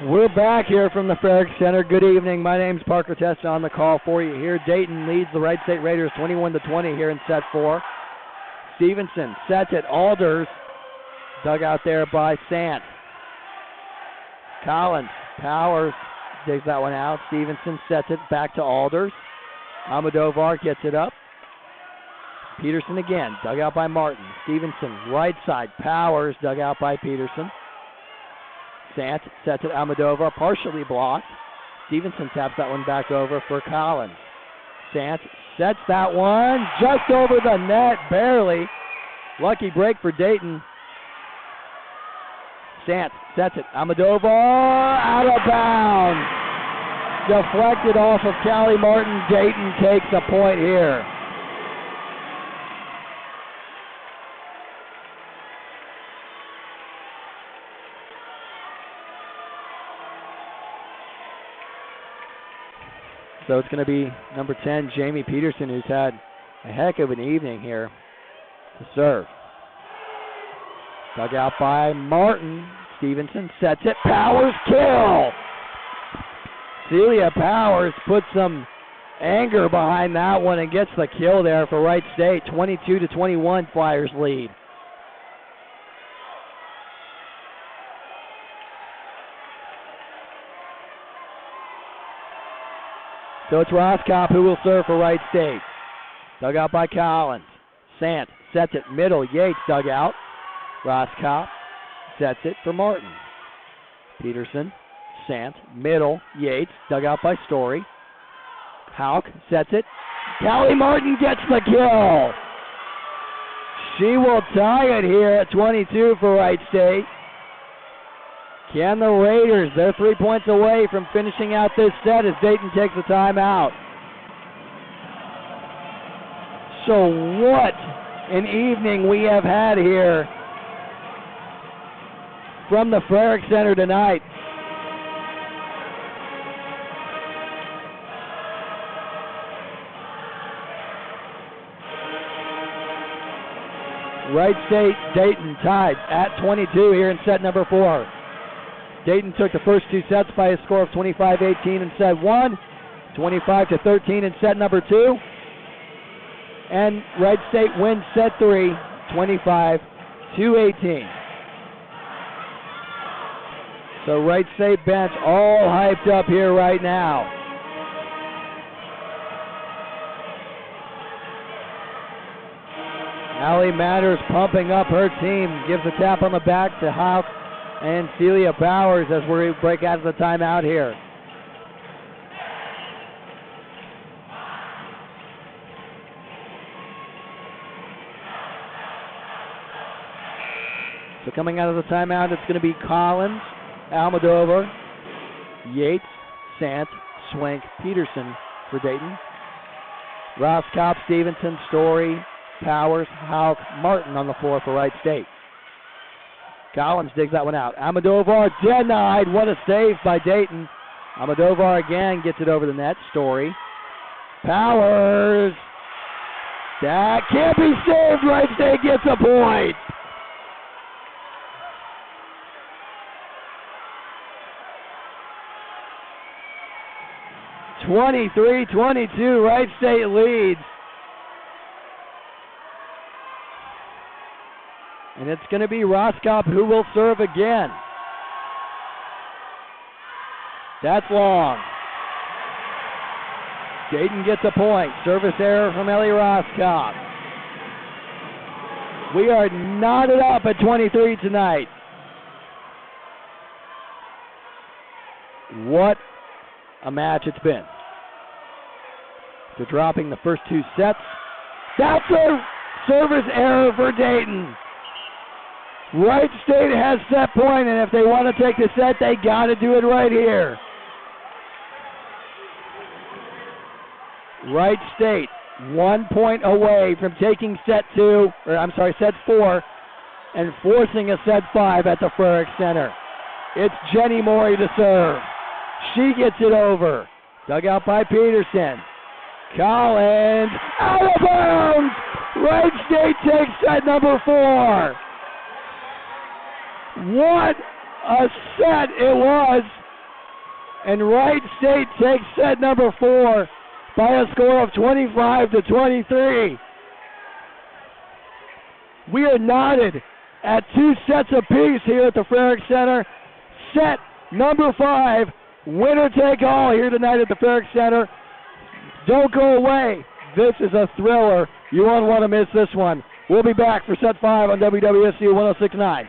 We're back here from the Frerick Center. Good evening. My name's Parker Testa on the call for you here. Dayton leads the Wright State Raiders 21-20 here in set 4. Stevenson sets it. Alders dug out there by Sant. Collins powers, digs that one out. Stevenson sets it back to Alders. Almodovar gets it up. Peterson again, dug out by Martin. Stevenson, right side, powers, dug out by Peterson. Sant sets it. Almodovar partially blocked. Stevenson taps that one back over for Collins. Sant sets that one just over the net, barely. Lucky break for Dayton. Sant sets it. Almodovar out of bounds. Deflected off of Callie Martin. Dayton takes a point here. So it's going to be number 10, Jamie Peterson, who's had a heck of an evening here to serve. Dug out by Martin. Stevenson sets it. Powers kill. Celia Powers puts some anger behind that one and gets the kill there for Wright State. 22-21 Flyers lead. So it's Roscop who will serve for Wright State. Dug out by Collins. Sant sets it middle. Yates dug out. Roscop sets it for Martin. Peterson, Sant, middle. Yates dug out by Story. Hauk sets it. Callie Martin gets the kill. She will tie it here at 22 for Wright State. Can the Raiders, they're 3 points away from finishing out this set as Dayton takes a timeout. So what an evening we have had here from the Frerick Center tonight. Wright State, Dayton tied at 22 here in set number 4. Dayton took the first 2 sets by a score of 25-18 in set 1, 25-13 in set number 2. And Wright State wins set 3, 25-18. So Wright State bench all hyped up here right now. Allie Matters pumping up her team, gives a tap on the back to Hauk and Celia Powers as we break out of the timeout here. So coming out of the timeout, it's going to be Collins, Almodovar, Yates, Sant, Swank, Peterson for Dayton. Roscop, Stevenson, Story, Powers, Hauk, Martin on the floor for Wright State. Collins digs that one out. Almodovar denied. What a save by Dayton. Almodovar again gets it over the net. Story. Powers. That can't be saved. Wright State gets a point. (23-22) Wright State leads. And it's going to be Roscop who will serve again. That's long. Dayton gets a point. Service error from Ellie Roscop. We are knotted up at 23 tonight. What a match it's been. They're dropping the first 2 sets. That's a service error for Dayton. Wright State has set point, and if they want to take the set, they got to do it right here. Wright State 1 point away from taking set 4 and forcing a set 5 at the Frerick Center. It's Jenny Morey to serve. She gets it over. Dug out by Peterson. Collins out of bounds. Wright State takes set number 4. What a set it was. And Wright State takes set number 4 by a score of 25-23. We are knotted at 2 sets apiece here at the Frerick Center. Set number 5, winner take all here tonight at the Frerick Center. Don't go away. This is a thriller. You won't want to miss this one. We'll be back for set 5 on WWSU 106.9.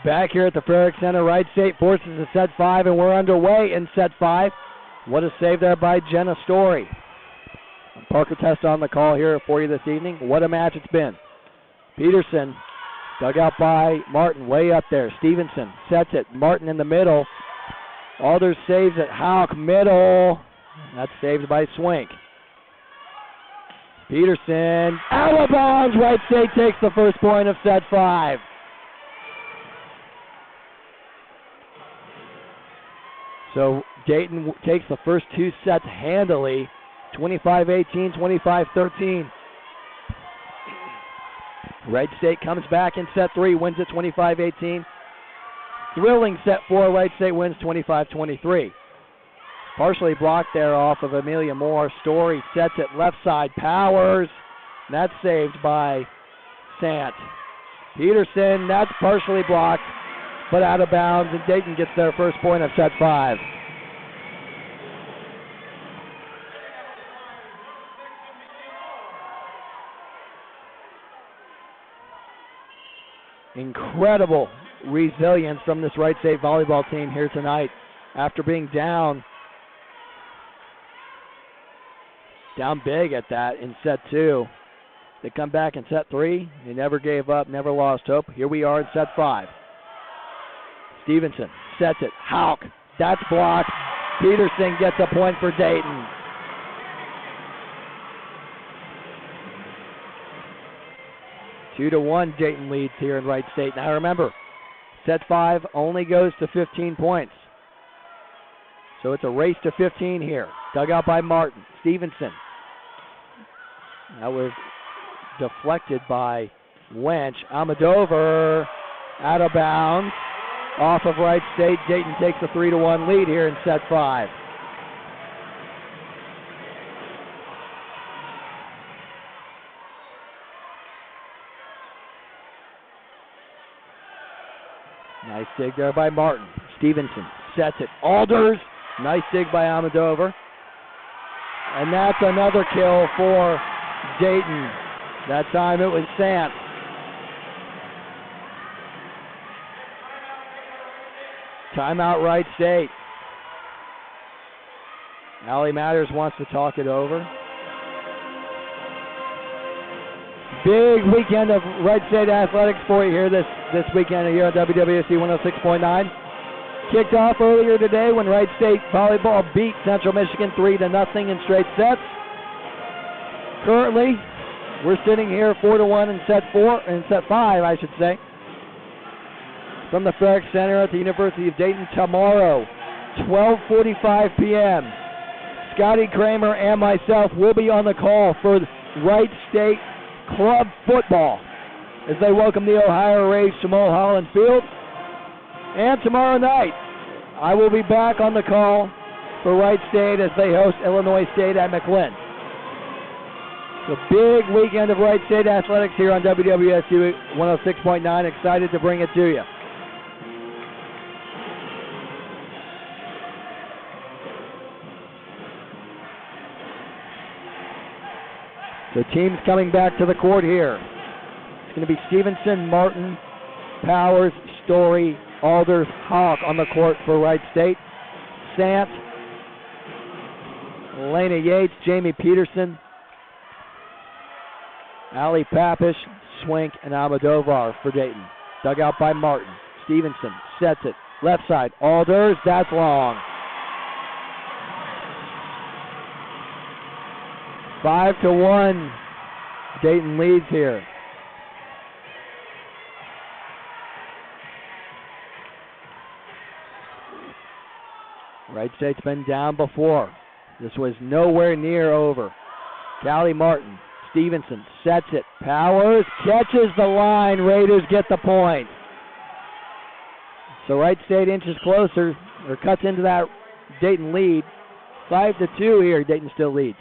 Back here at the Frerick Center, Wright State forces a set 5, and we're underway in set 5. What a save there by Jenna Story. Parker Testa on the call here for you this evening. What a match it's been. Peterson, dug out by Martin, way up there. Stevenson sets it. Martin in the middle. Alders saves it. Hauk, middle. That's saved by Swink. Peterson, out of bounds. Wright State takes the first point of set 5. So Dayton takes the first 2 sets handily, 25-18, 25-13. Wright State comes back in set 3, wins it 25-18. Thrilling set 4, Wright State wins 25-23. Partially blocked there off of Amelia Moore. Story sets it left side, Powers. That's saved by Sant. Peterson, that's partially blocked, but out of bounds, and Dayton gets their first point of set 5. Incredible resilience from this Wright State volleyball team here tonight. After being down big at that in set 2. They come back in set 3. They never gave up, never lost hope. Here we are in set 5. Stevenson sets it. Hauk, that's blocked. Peterson gets a point for Dayton. Two to 1, Dayton leads here in Wright State. Now remember, set 5 only goes to 15 points. So it's a race to 15 here. Dug out by Martin. Stevenson. That was deflected by Wench. Almodovar out of bounds. Off of Wright State. Dayton takes a 3-1 lead here in set 5. Nice dig there by Martin. Stevenson sets it. Alders. Nice dig by Almodovar. And that's another kill for Dayton. That time it was Sant. Timeout Wright State. Allie Matters wants to talk it over. Big weekend of Wright State athletics for you here this weekend here on WWSU 106.9. Kicked off earlier today when Wright State Volleyball beat Central Michigan 3-0 in straight sets. Currently, we're sitting here 4-1 in set 5, I should say. From the Frerick Center at the University of Dayton tomorrow, 12:45 p.m. Scotty Kramer and myself will be on the call for Wright State Club football as they welcome the Ohio Rays to Mulholland Field. And tomorrow night, I will be back on the call for Wright State as they host Illinois State at McLean. So big weekend of Wright State athletics here on WWSU 106.9. Excited to bring it to you. So teams coming back to the court here. It's going to be Stevenson, Martin, Powers, Story, Alders, Hauk on the court for Wright State. Sant, Elena Yates, Jamie Peterson, Allie Papish, Swink, and Almodovar for Dayton. Dug out by Martin. Stevenson sets it. Left side, Alders, that's long. 5-1, Dayton leads here. Wright State's been down before. This was nowhere near over. Callie Martin, Stevenson sets it. Powers catches the line. Raiders get the point. So Wright State inches closer, or cuts into that Dayton lead. 5-2 here. Dayton still leads.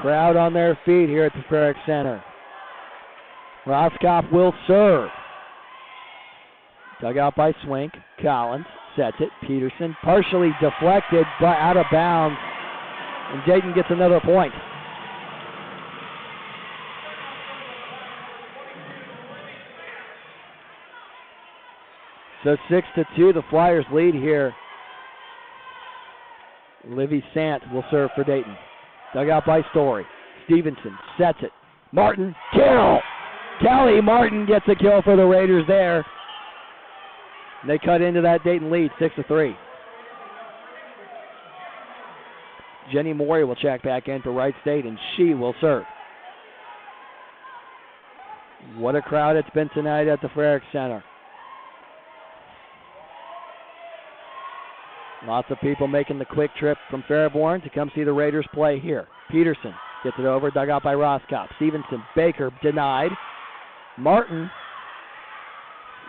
Crowd on their feet here at the Frerick Center. Roskopf will serve. Dug out by Swink. Collins sets it. Peterson partially deflected, but out of bounds. And Dayton gets another point. So 6-2, the Flyers lead here. Livy Sant will serve for Dayton. Dug out by Story. Stevenson sets it. Martin, kill! Callie Martin gets a kill for the Raiders there. They cut into that Dayton lead, 6-3. Jenny Morey will check back in for Wright State, and she will serve. What a crowd it's been tonight at the Frerick Center. Lots of people making the quick trip from Fairborn to come see the Raiders play here. Peterson gets it over, dug out by Roskopf. Stevenson, Baker, denied. Martin,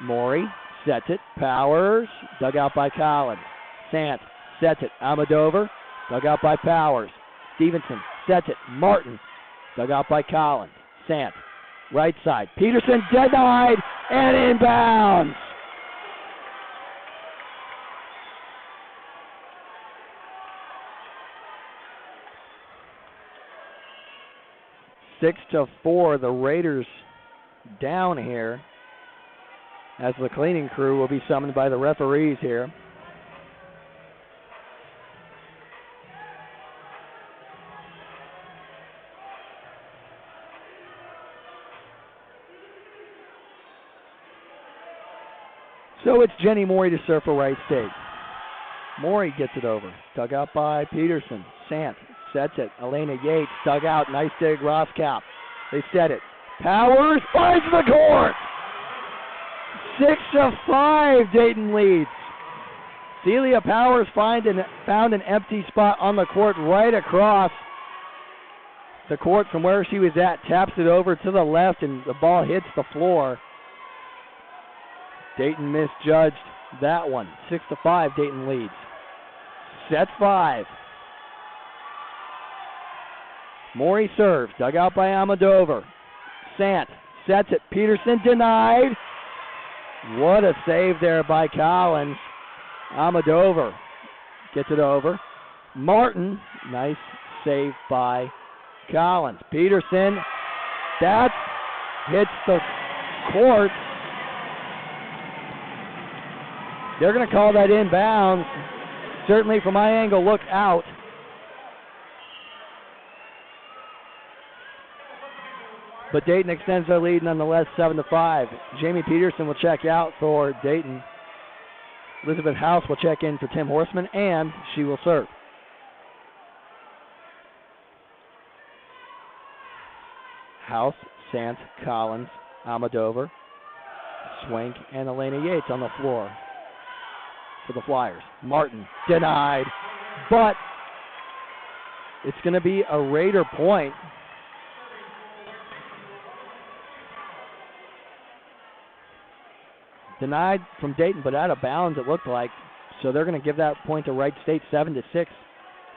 Morey sets it. Powers, dug out by Collins. Sant sets it. Almodovar, dug out by Powers. Stevenson sets it. Martin, dug out by Collins. Sant, right side. Peterson denied and inbounds. 6-4, the Raiders down here as the cleaning crew will be summoned by the referees here. So it's Jenny Morey to serve for Wright State. Morey gets it over. Dug out by Peterson. Sant sets it. Elena Yates dug out. Nice dig, Roskopf. They set it. Powers finds the court. 6-5, Dayton leads. Celia Powers found an empty spot on the court right across the court from where she was at. Taps it over to the left, and the ball hits the floor. Dayton misjudged that one. 6-5, Dayton leads. Set 5. Morey serves. Dug out by Almodovar. Sant sets it. Peterson denied. What a save there by Collins. Almodovar gets it over. Martin, nice save by Collins. Peterson, that hits the court. They're going to call that inbounds. Certainly from my angle, look out. But Dayton extends their lead nonetheless, 7-5. Jamie Peterson will check out for Dayton. Elizabeth House will check in for Tim Horseman, and she will serve. House, Sant, Collins, Almodovar, Swank, and Elena Yates on the floor for the Flyers. Martin denied, but it's going to be a Raider point. Denied from Dayton, but out of bounds it looked like. So they're going to give that point to Wright State, 7-6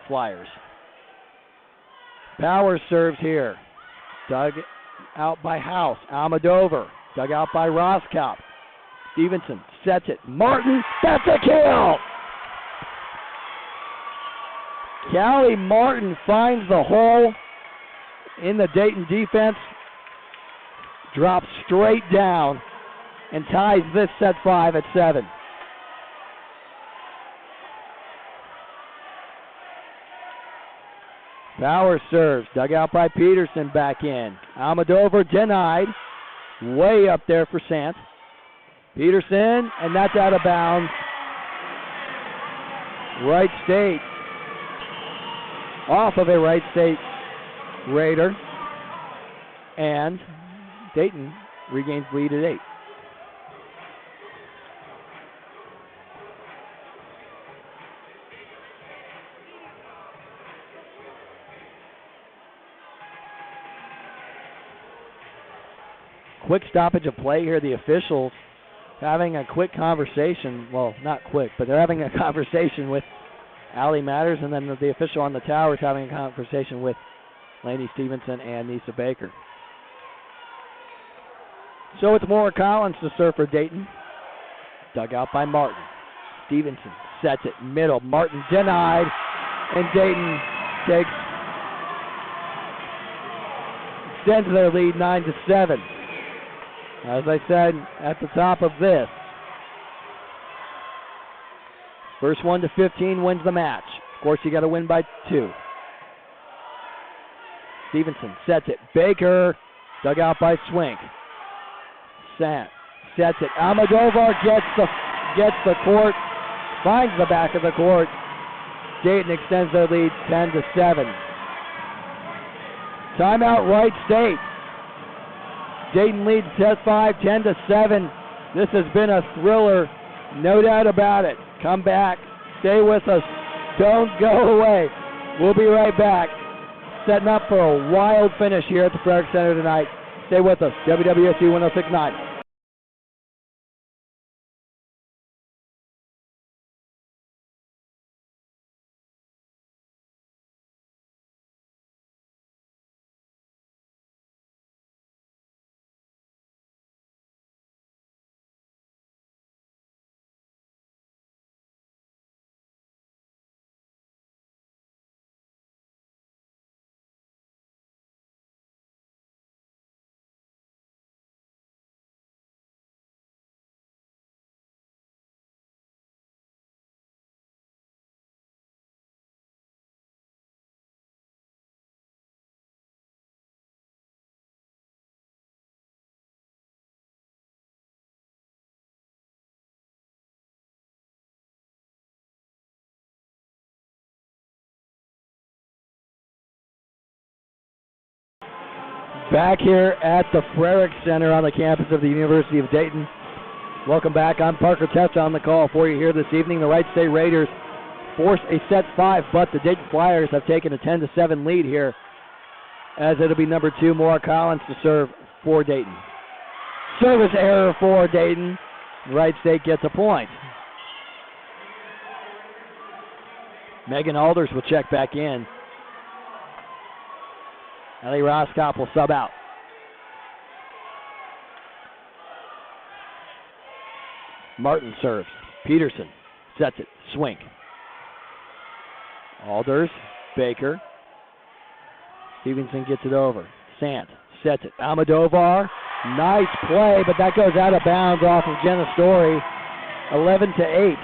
Flyers. Powers serves here. Dug out by House. Almodovar. Dug out by Roskopf. Stevenson sets it. Martin, that's a kill! Callie Martin finds the hole in the Dayton defense. Drops straight down and ties this set 5 at 7. Powers serves. Dug out by Peterson back in. Almodovar denied. Way up there for Sant. Peterson, and that's out of bounds. Wright State. Off of a Wright State Raider. And Dayton regains lead at 8. Quick stoppage of play here. The officials having a quick conversation. Well, not quick, but they're having a conversation with Allie Matters, and then the official on the tower is having a conversation with Lainey Stevenson and Nisa Baker. So it's Maura Collins to serve for Dayton. Dug out by Martin. Stevenson sets it middle. Martin denied, and Dayton extends their lead 9-7. As I said at the top of this, first 1 to 15 wins the match. Of course, you got to win by 2. Stevenson sets it. Baker dug out by Swink. Sets it. Almodovar gets the court, finds the back of the court. Dayton extends their lead 10-7. Timeout, Wright State. Dayton leads set 5, 10-7. This has been a thriller, no doubt about it. Come back, stay with us, don't go away. We'll be right back. Setting up for a wild finish here at the Frederick Center tonight. Stay with us, WWSU 106.9. Back here at the Frederick Center on the campus of the University of Dayton. Welcome back. I'm Parker Testa on the call for you here this evening. The Wright State Raiders force a set 5, but the Dayton Flyers have taken a 10-7 lead here, as it'll be number 2, Maura Collins, to serve for Dayton. Service error for Dayton. Wright State gets a point. Megan Alders will check back in. Ellie Roskop will sub out. Martin serves. Peterson sets it. Swink. Alders. Baker. Stevenson gets it over. Sant sets it. Almodovar. Nice play, but that goes out of bounds off of Jenna Story. 11-8.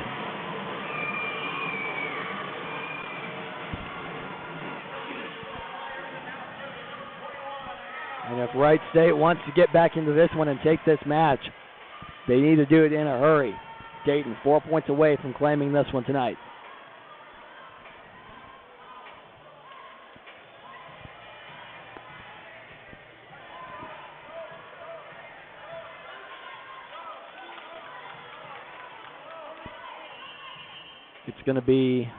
And if Wright State wants to get back into this one and take this match, they need to do it in a hurry. Dayton 4 points away from claiming this one tonight. It's going to be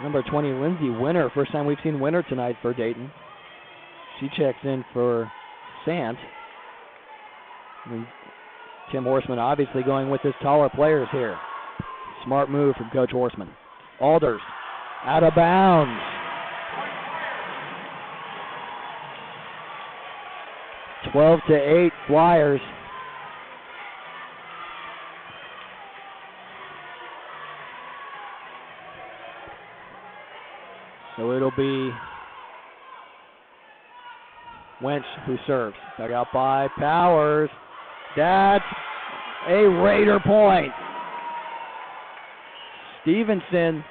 number 20, Lindsay Winter. First time we've seen Winter tonight for Dayton. She checks in for Sant. And Tim Horseman obviously going with his taller players here. Smart move from Coach Horseman. Alders out of bounds. – 12-8 Flyers. So it'll be Wench who serves. Dug out by Powers. That's a Raider point. Stevenson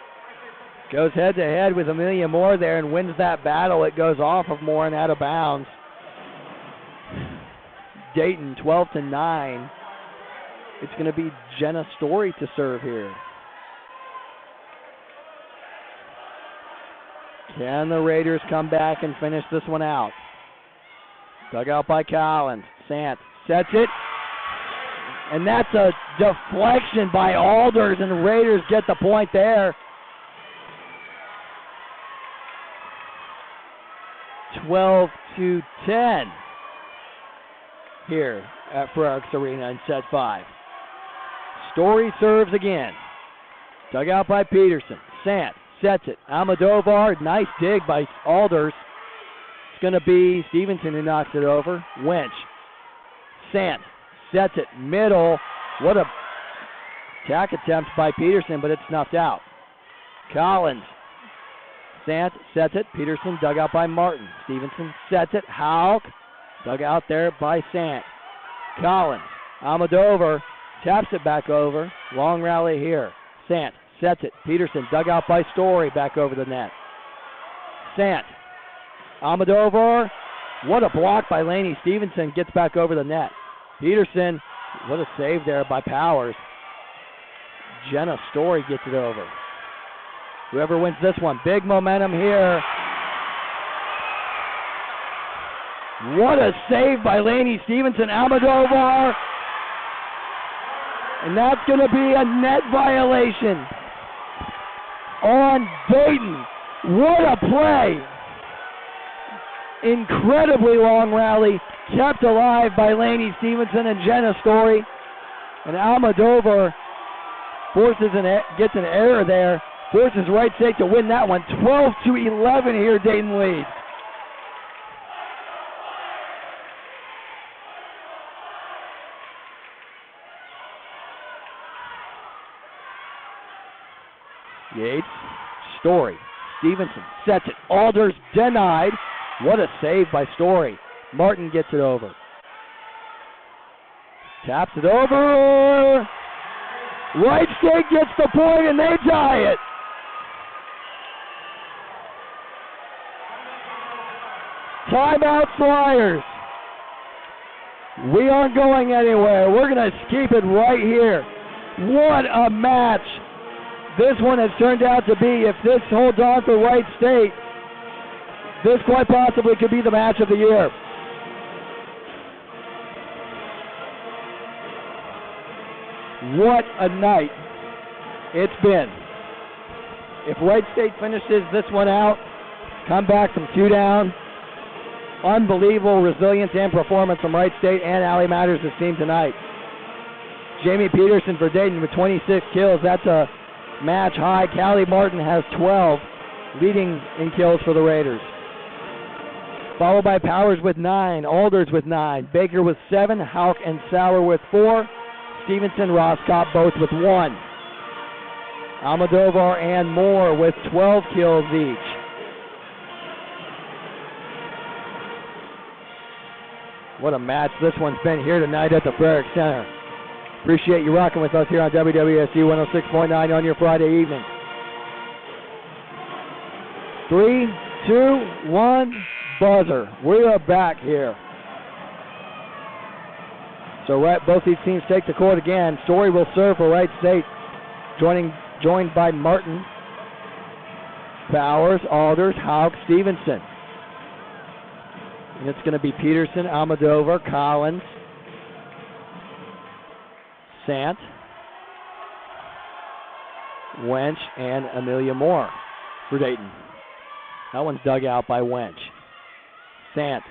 goes head-to-head with Amelia Moore there and wins that battle. It goes off of Moore and out of bounds. Dayton 12-9. It's going to be Jenna Story to serve here. Can the Raiders come back and finish this one out? Dug out by Collins. Sant sets it. And that's a deflection by Alders, and the Raiders get the point there. 12-10 here at Fredericks Arena in set 5. Story serves again. Dug out by Peterson. Sant sets it. Almodovar, nice dig by Alders. It's going to be Stevenson who knocks it over. Wench. Sant sets it middle. What a attack attempt by Peterson, but it's snuffed out. Collins. Sant sets it. Peterson dug out by Martin. Stevenson sets it. Hauk dug out there by Sant. Collins. Almodovar taps it back over. Long rally here. Sant sets it. Peterson dug out by Story back over the net. Sant. Almodovar. What a block by Laney Stevenson. Gets back over the net. Peterson. What a save there by Powers. Jenna Story gets it over. Whoever wins this one, big momentum here. What a save by Laney Stevenson. Almodovar. And that's going to be a net violation on Dayton. What a play. Incredibly long rally. Kept alive by Laney Stevenson and Jenna Story. And Almodovar gets an error there. Forces Wright State to win that one. 12-11 here, Dayton leads. Yates, Story, Stevenson sets it. Alders denied. What a save by Story. Martin gets it over. Taps it over. Wright State gets the point and they tie it. Timeout, Flyers. We aren't going anywhere. We're going to keep it right here. What a match this one has turned out to be. If this holds on for Wright State, this quite possibly could be the match of the year. What a night it's been. If Wright State finishes this one out, come back from 2 down, unbelievable resilience and performance from Wright State and Allie Matters' team tonight. Jamie Peterson for Dayton with 26 kills. That's a match high. Callie Martin has 12, leading in kills for the Raiders. Followed by Powers with 9, Alders with 9, Baker with 7, Hauk and Sauer with 4, Stevenson, Roskop both with 1. Almodovar and Moore with 12 kills each. What a match this one's been here tonight at the Frerick Center. Appreciate you rocking with us here on WWSU 106.9 on your Friday evening. 3, 2, 1, buzzer. We are back here. So both these teams take the court again. Story will serve for Wright State, joined by Martin, Powers, Alders, Hauk, Stevenson. And it's going to be Peterson, Almodovar, Collins, Sant, Wench, and Amelia Moore for Dayton. That one's dug out by Wench. Sant.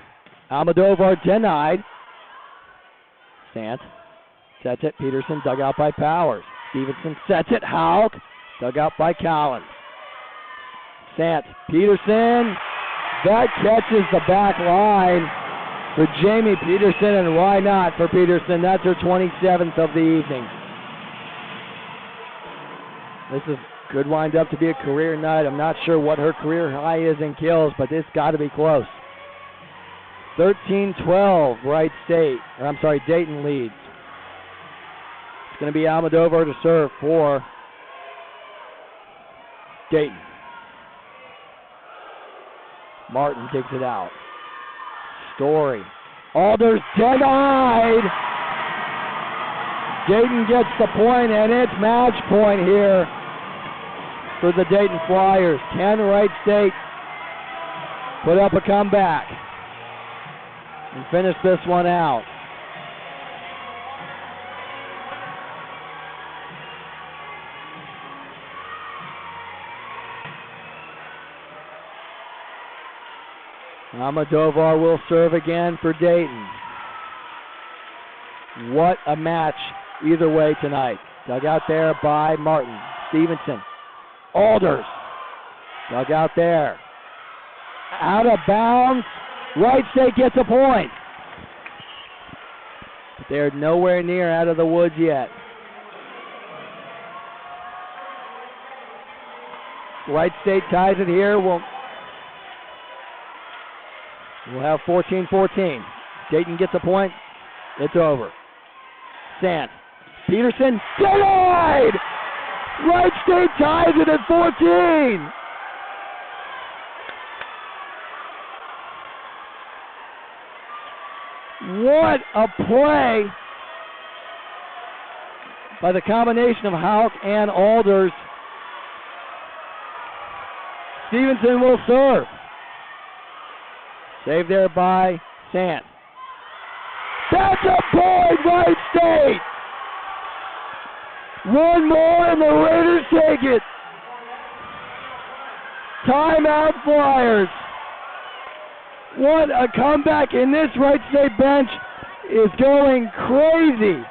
Almodovar denied. Sant sets it. Peterson dug out by Powers. Stevenson sets it. Hauk dug out by Collins. Sant. Peterson. That catches the back line for Jamie Peterson, and why not for Peterson? That's her 27th of the evening. This could wind up to be a career night. I'm not sure what her career high is in kills, but it's got to be close. 13-12, Dayton leads. It's going to be Almodovar to serve for Dayton. Martin takes it out. Story. Alders denied. Dayton gets the point, and it's match point here for the Dayton Flyers. Can Wright State put up a comeback and finish this one out? Almodovar will serve again for Dayton. What a match either way tonight. Dug out there by Martin. Stevenson. Alders. Dug out there. Out of bounds. Wright State gets a point. They're nowhere near out of the woods yet. Wright State ties it here. We'll have 14-14. Dayton gets a point. It's over. Sant. Peterson denied! Wright State ties it at 14. What a play by the combination of Hauk and Alders. Stevenson will serve. Saved there by Sant. That's a point, Wright State! One more and the Raiders take it. Timeout Flyers. What a comeback, and this Wright State bench is going crazy.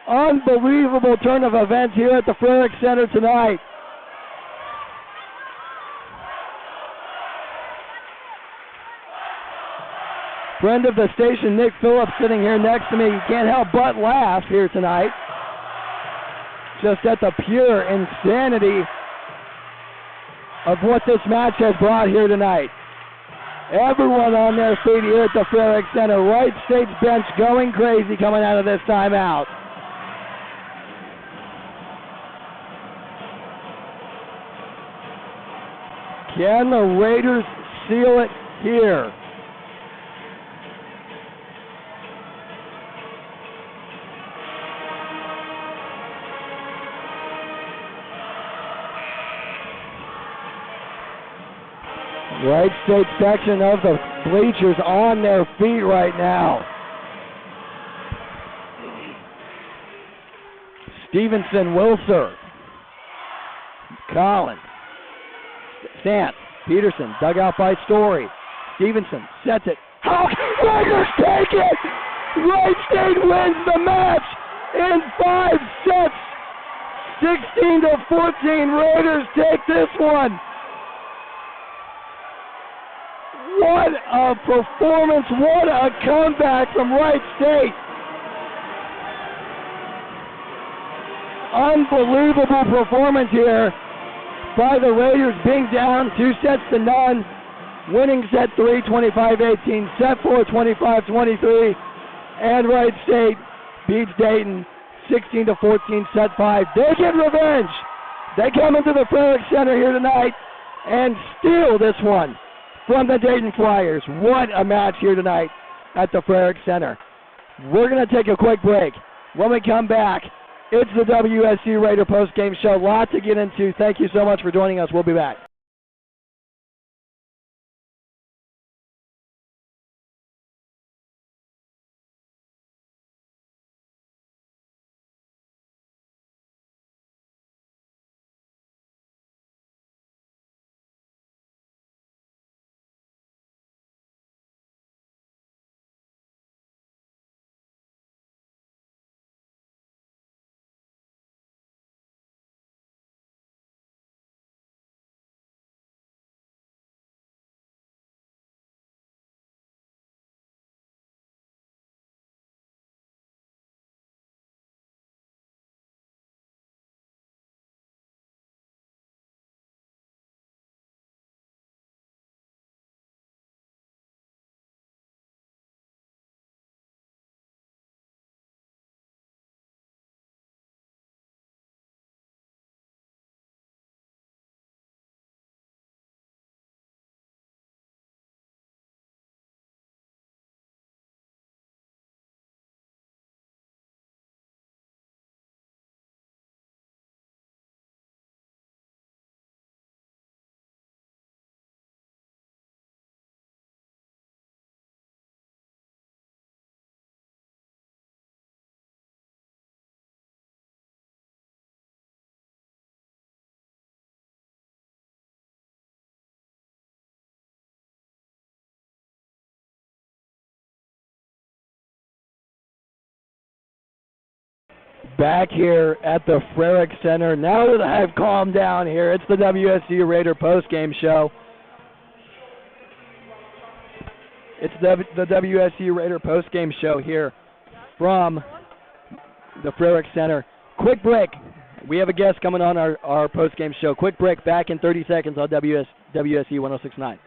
Unbelievable turn of events here at the Frerick Center tonight. Friend of the station, Nick Phillips, sitting here next to me. You can't help but laugh here tonight. Just at the pure insanity of what this match has brought here tonight. Everyone on their feet here at the Frerick Center. Wright State's bench going crazy coming out of this timeout. Can the Raiders seal it here? Wright State section of the bleachers on their feet right now. Stevenson will serve. Collins. Sant. Peterson dug out by Story. Stevenson sets it. How Raiders take it! Wright State wins the match in 5 sets. 16-14. Raiders take this one. What a performance, what a comeback from Wright State. Unbelievable performance here by the Raiders, being down 2-0, winning set 3, 25-18, set 4, 25-23, and Wright State beats Dayton 16-14, set 5. They get revenge. They come into the Frerick Center here tonight and steal this one from the Dayton Flyers. What a match here tonight at the Frerick Center. We're going to take a quick break. When we come back, it's the WSU Raider postgame show. Lot to get into. Thank you so much for joining us. We'll be back. Back here at the Frerick Center. Now that I've calmed down here, it's the WSU Raider postgame show. It's the WSU Raider postgame show here from the Frerick Center. Quick break. We have a guest coming on our postgame show. Quick break, back in 30 seconds on WSU 106.9.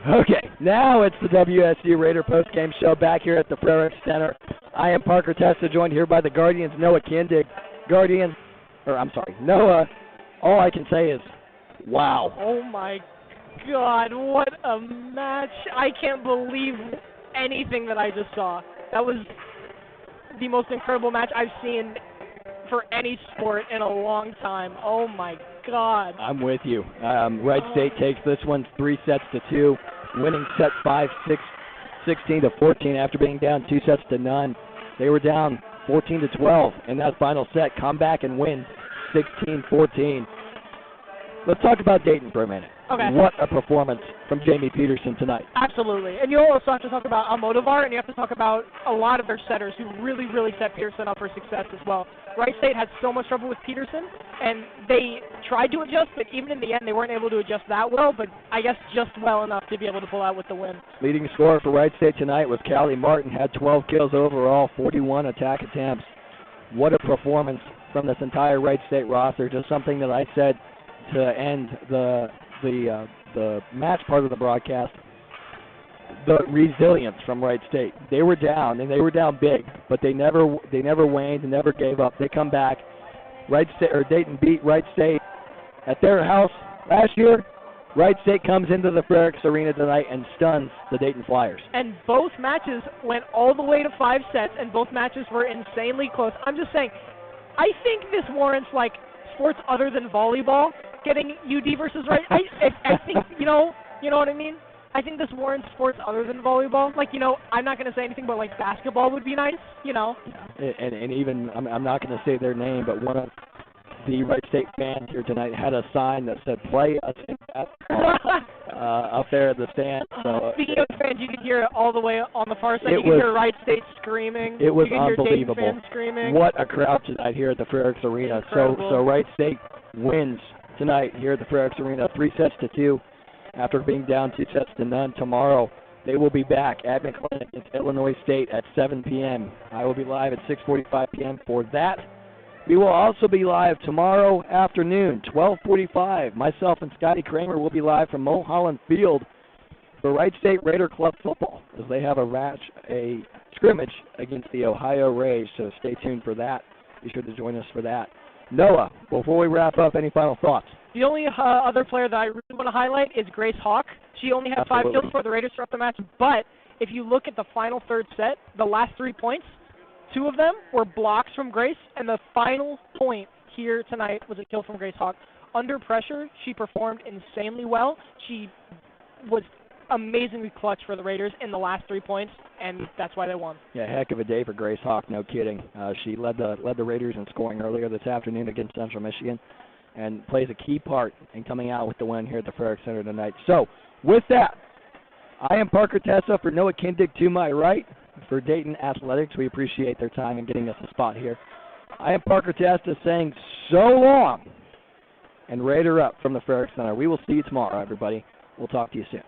Okay, now it's the WSU Raider postgame show back here at the Frerick Center. I am Parker Testa, joined here by the Guardians, Noah Kindig. Noah, all I can say is, wow. Oh my God, what a match. I can't believe anything that I just saw. That was the most incredible match I've seen for any sport in a long time. Oh my God. I'm with you. Wright State takes this one 3-2, winning set 5, 16-14 after being down 2-0. They were down 14-12 in that final set. Come back and win 16-14. Let's talk about Dayton for a minute. Okay. What a performance from Jamie Peterson tonight. Absolutely. And you also have to talk about Almodovar, and you have to talk about a lot of their setters who really, really set Peterson up for success as well. Wright State had so much trouble with Peterson, and they tried to adjust, but even in the end, they weren't able to adjust that well, but I guess just well enough to be able to pull out with the win. Leading scorer for Wright State tonight was Callie Martin, had 12 kills overall, 41 attack attempts. What a performance from this entire Wright State roster. Just something that I said to end the match part of the broadcast. The resilience from Wright State. They were down, and they were down big, but they never waned and never gave up. They come back. Dayton beat Wright State at their house last year. Wright State comes into the Frerick's Arena tonight and stuns the Dayton Flyers. And both matches went all the way to 5 sets, and both matches were insanely close. I'm just saying, I think this warrants, like, sports other than volleyball getting UD versus Wright. I think, you know what I mean? I think this warrants sports other than volleyball. Like, I'm not going to say anything, but, like, basketball would be nice, Yeah. And even, I'm not going to say their name, but one of the Wright State fans here tonight had a sign that said, "Play us in basketball," up there at the stand. So, speaking of fans, you could hear it all the way on the far side. You could hear Wright State screaming. It was you could unbelievable. Hear Dayton fans screaming. What a crowd tonight here at the Frerick's Arena. Incredible. So Wright State wins tonight here at the Frerick's Arena, 3-2. After being down 2-0. Tomorrow, they will be back at McLean against Illinois State at 7 p.m. I will be live at 6:45 p.m. for that. We will also be live tomorrow afternoon, 12:45. Myself and Scotty Kramer will be live from Mulholland Field for Wright State Raider Club football as they have a scrimmage against the Ohio Rays. So stay tuned for that. Be sure to join us for that. Noah, before we wrap up, any final thoughts? The only other player that I really want to highlight is Grace Hawk. She only had 5 kills for the Raiders throughout the match, but if you look at the final third set, the last 3 points, 2 of them were blocks from Grace, and the final point here tonight was a kill from Grace Hawk. Under pressure, she performed insanely well. She was amazingly clutch for the Raiders in the last 3 points, and that's why they won. Yeah, heck of a day for Grace Hawk, no kidding. She led the Raiders in scoring earlier this afternoon against Central Michigan and plays a key part in coming out with the win here at the Frerick Center tonight. So, with that, I am Parker Tessa for Noah Kindig to my right. For Dayton Athletics, we appreciate their time in getting us a spot here. I am Parker Testa saying so long and Raider up from the Frerick Center. We will see you tomorrow, everybody. We'll talk to you soon.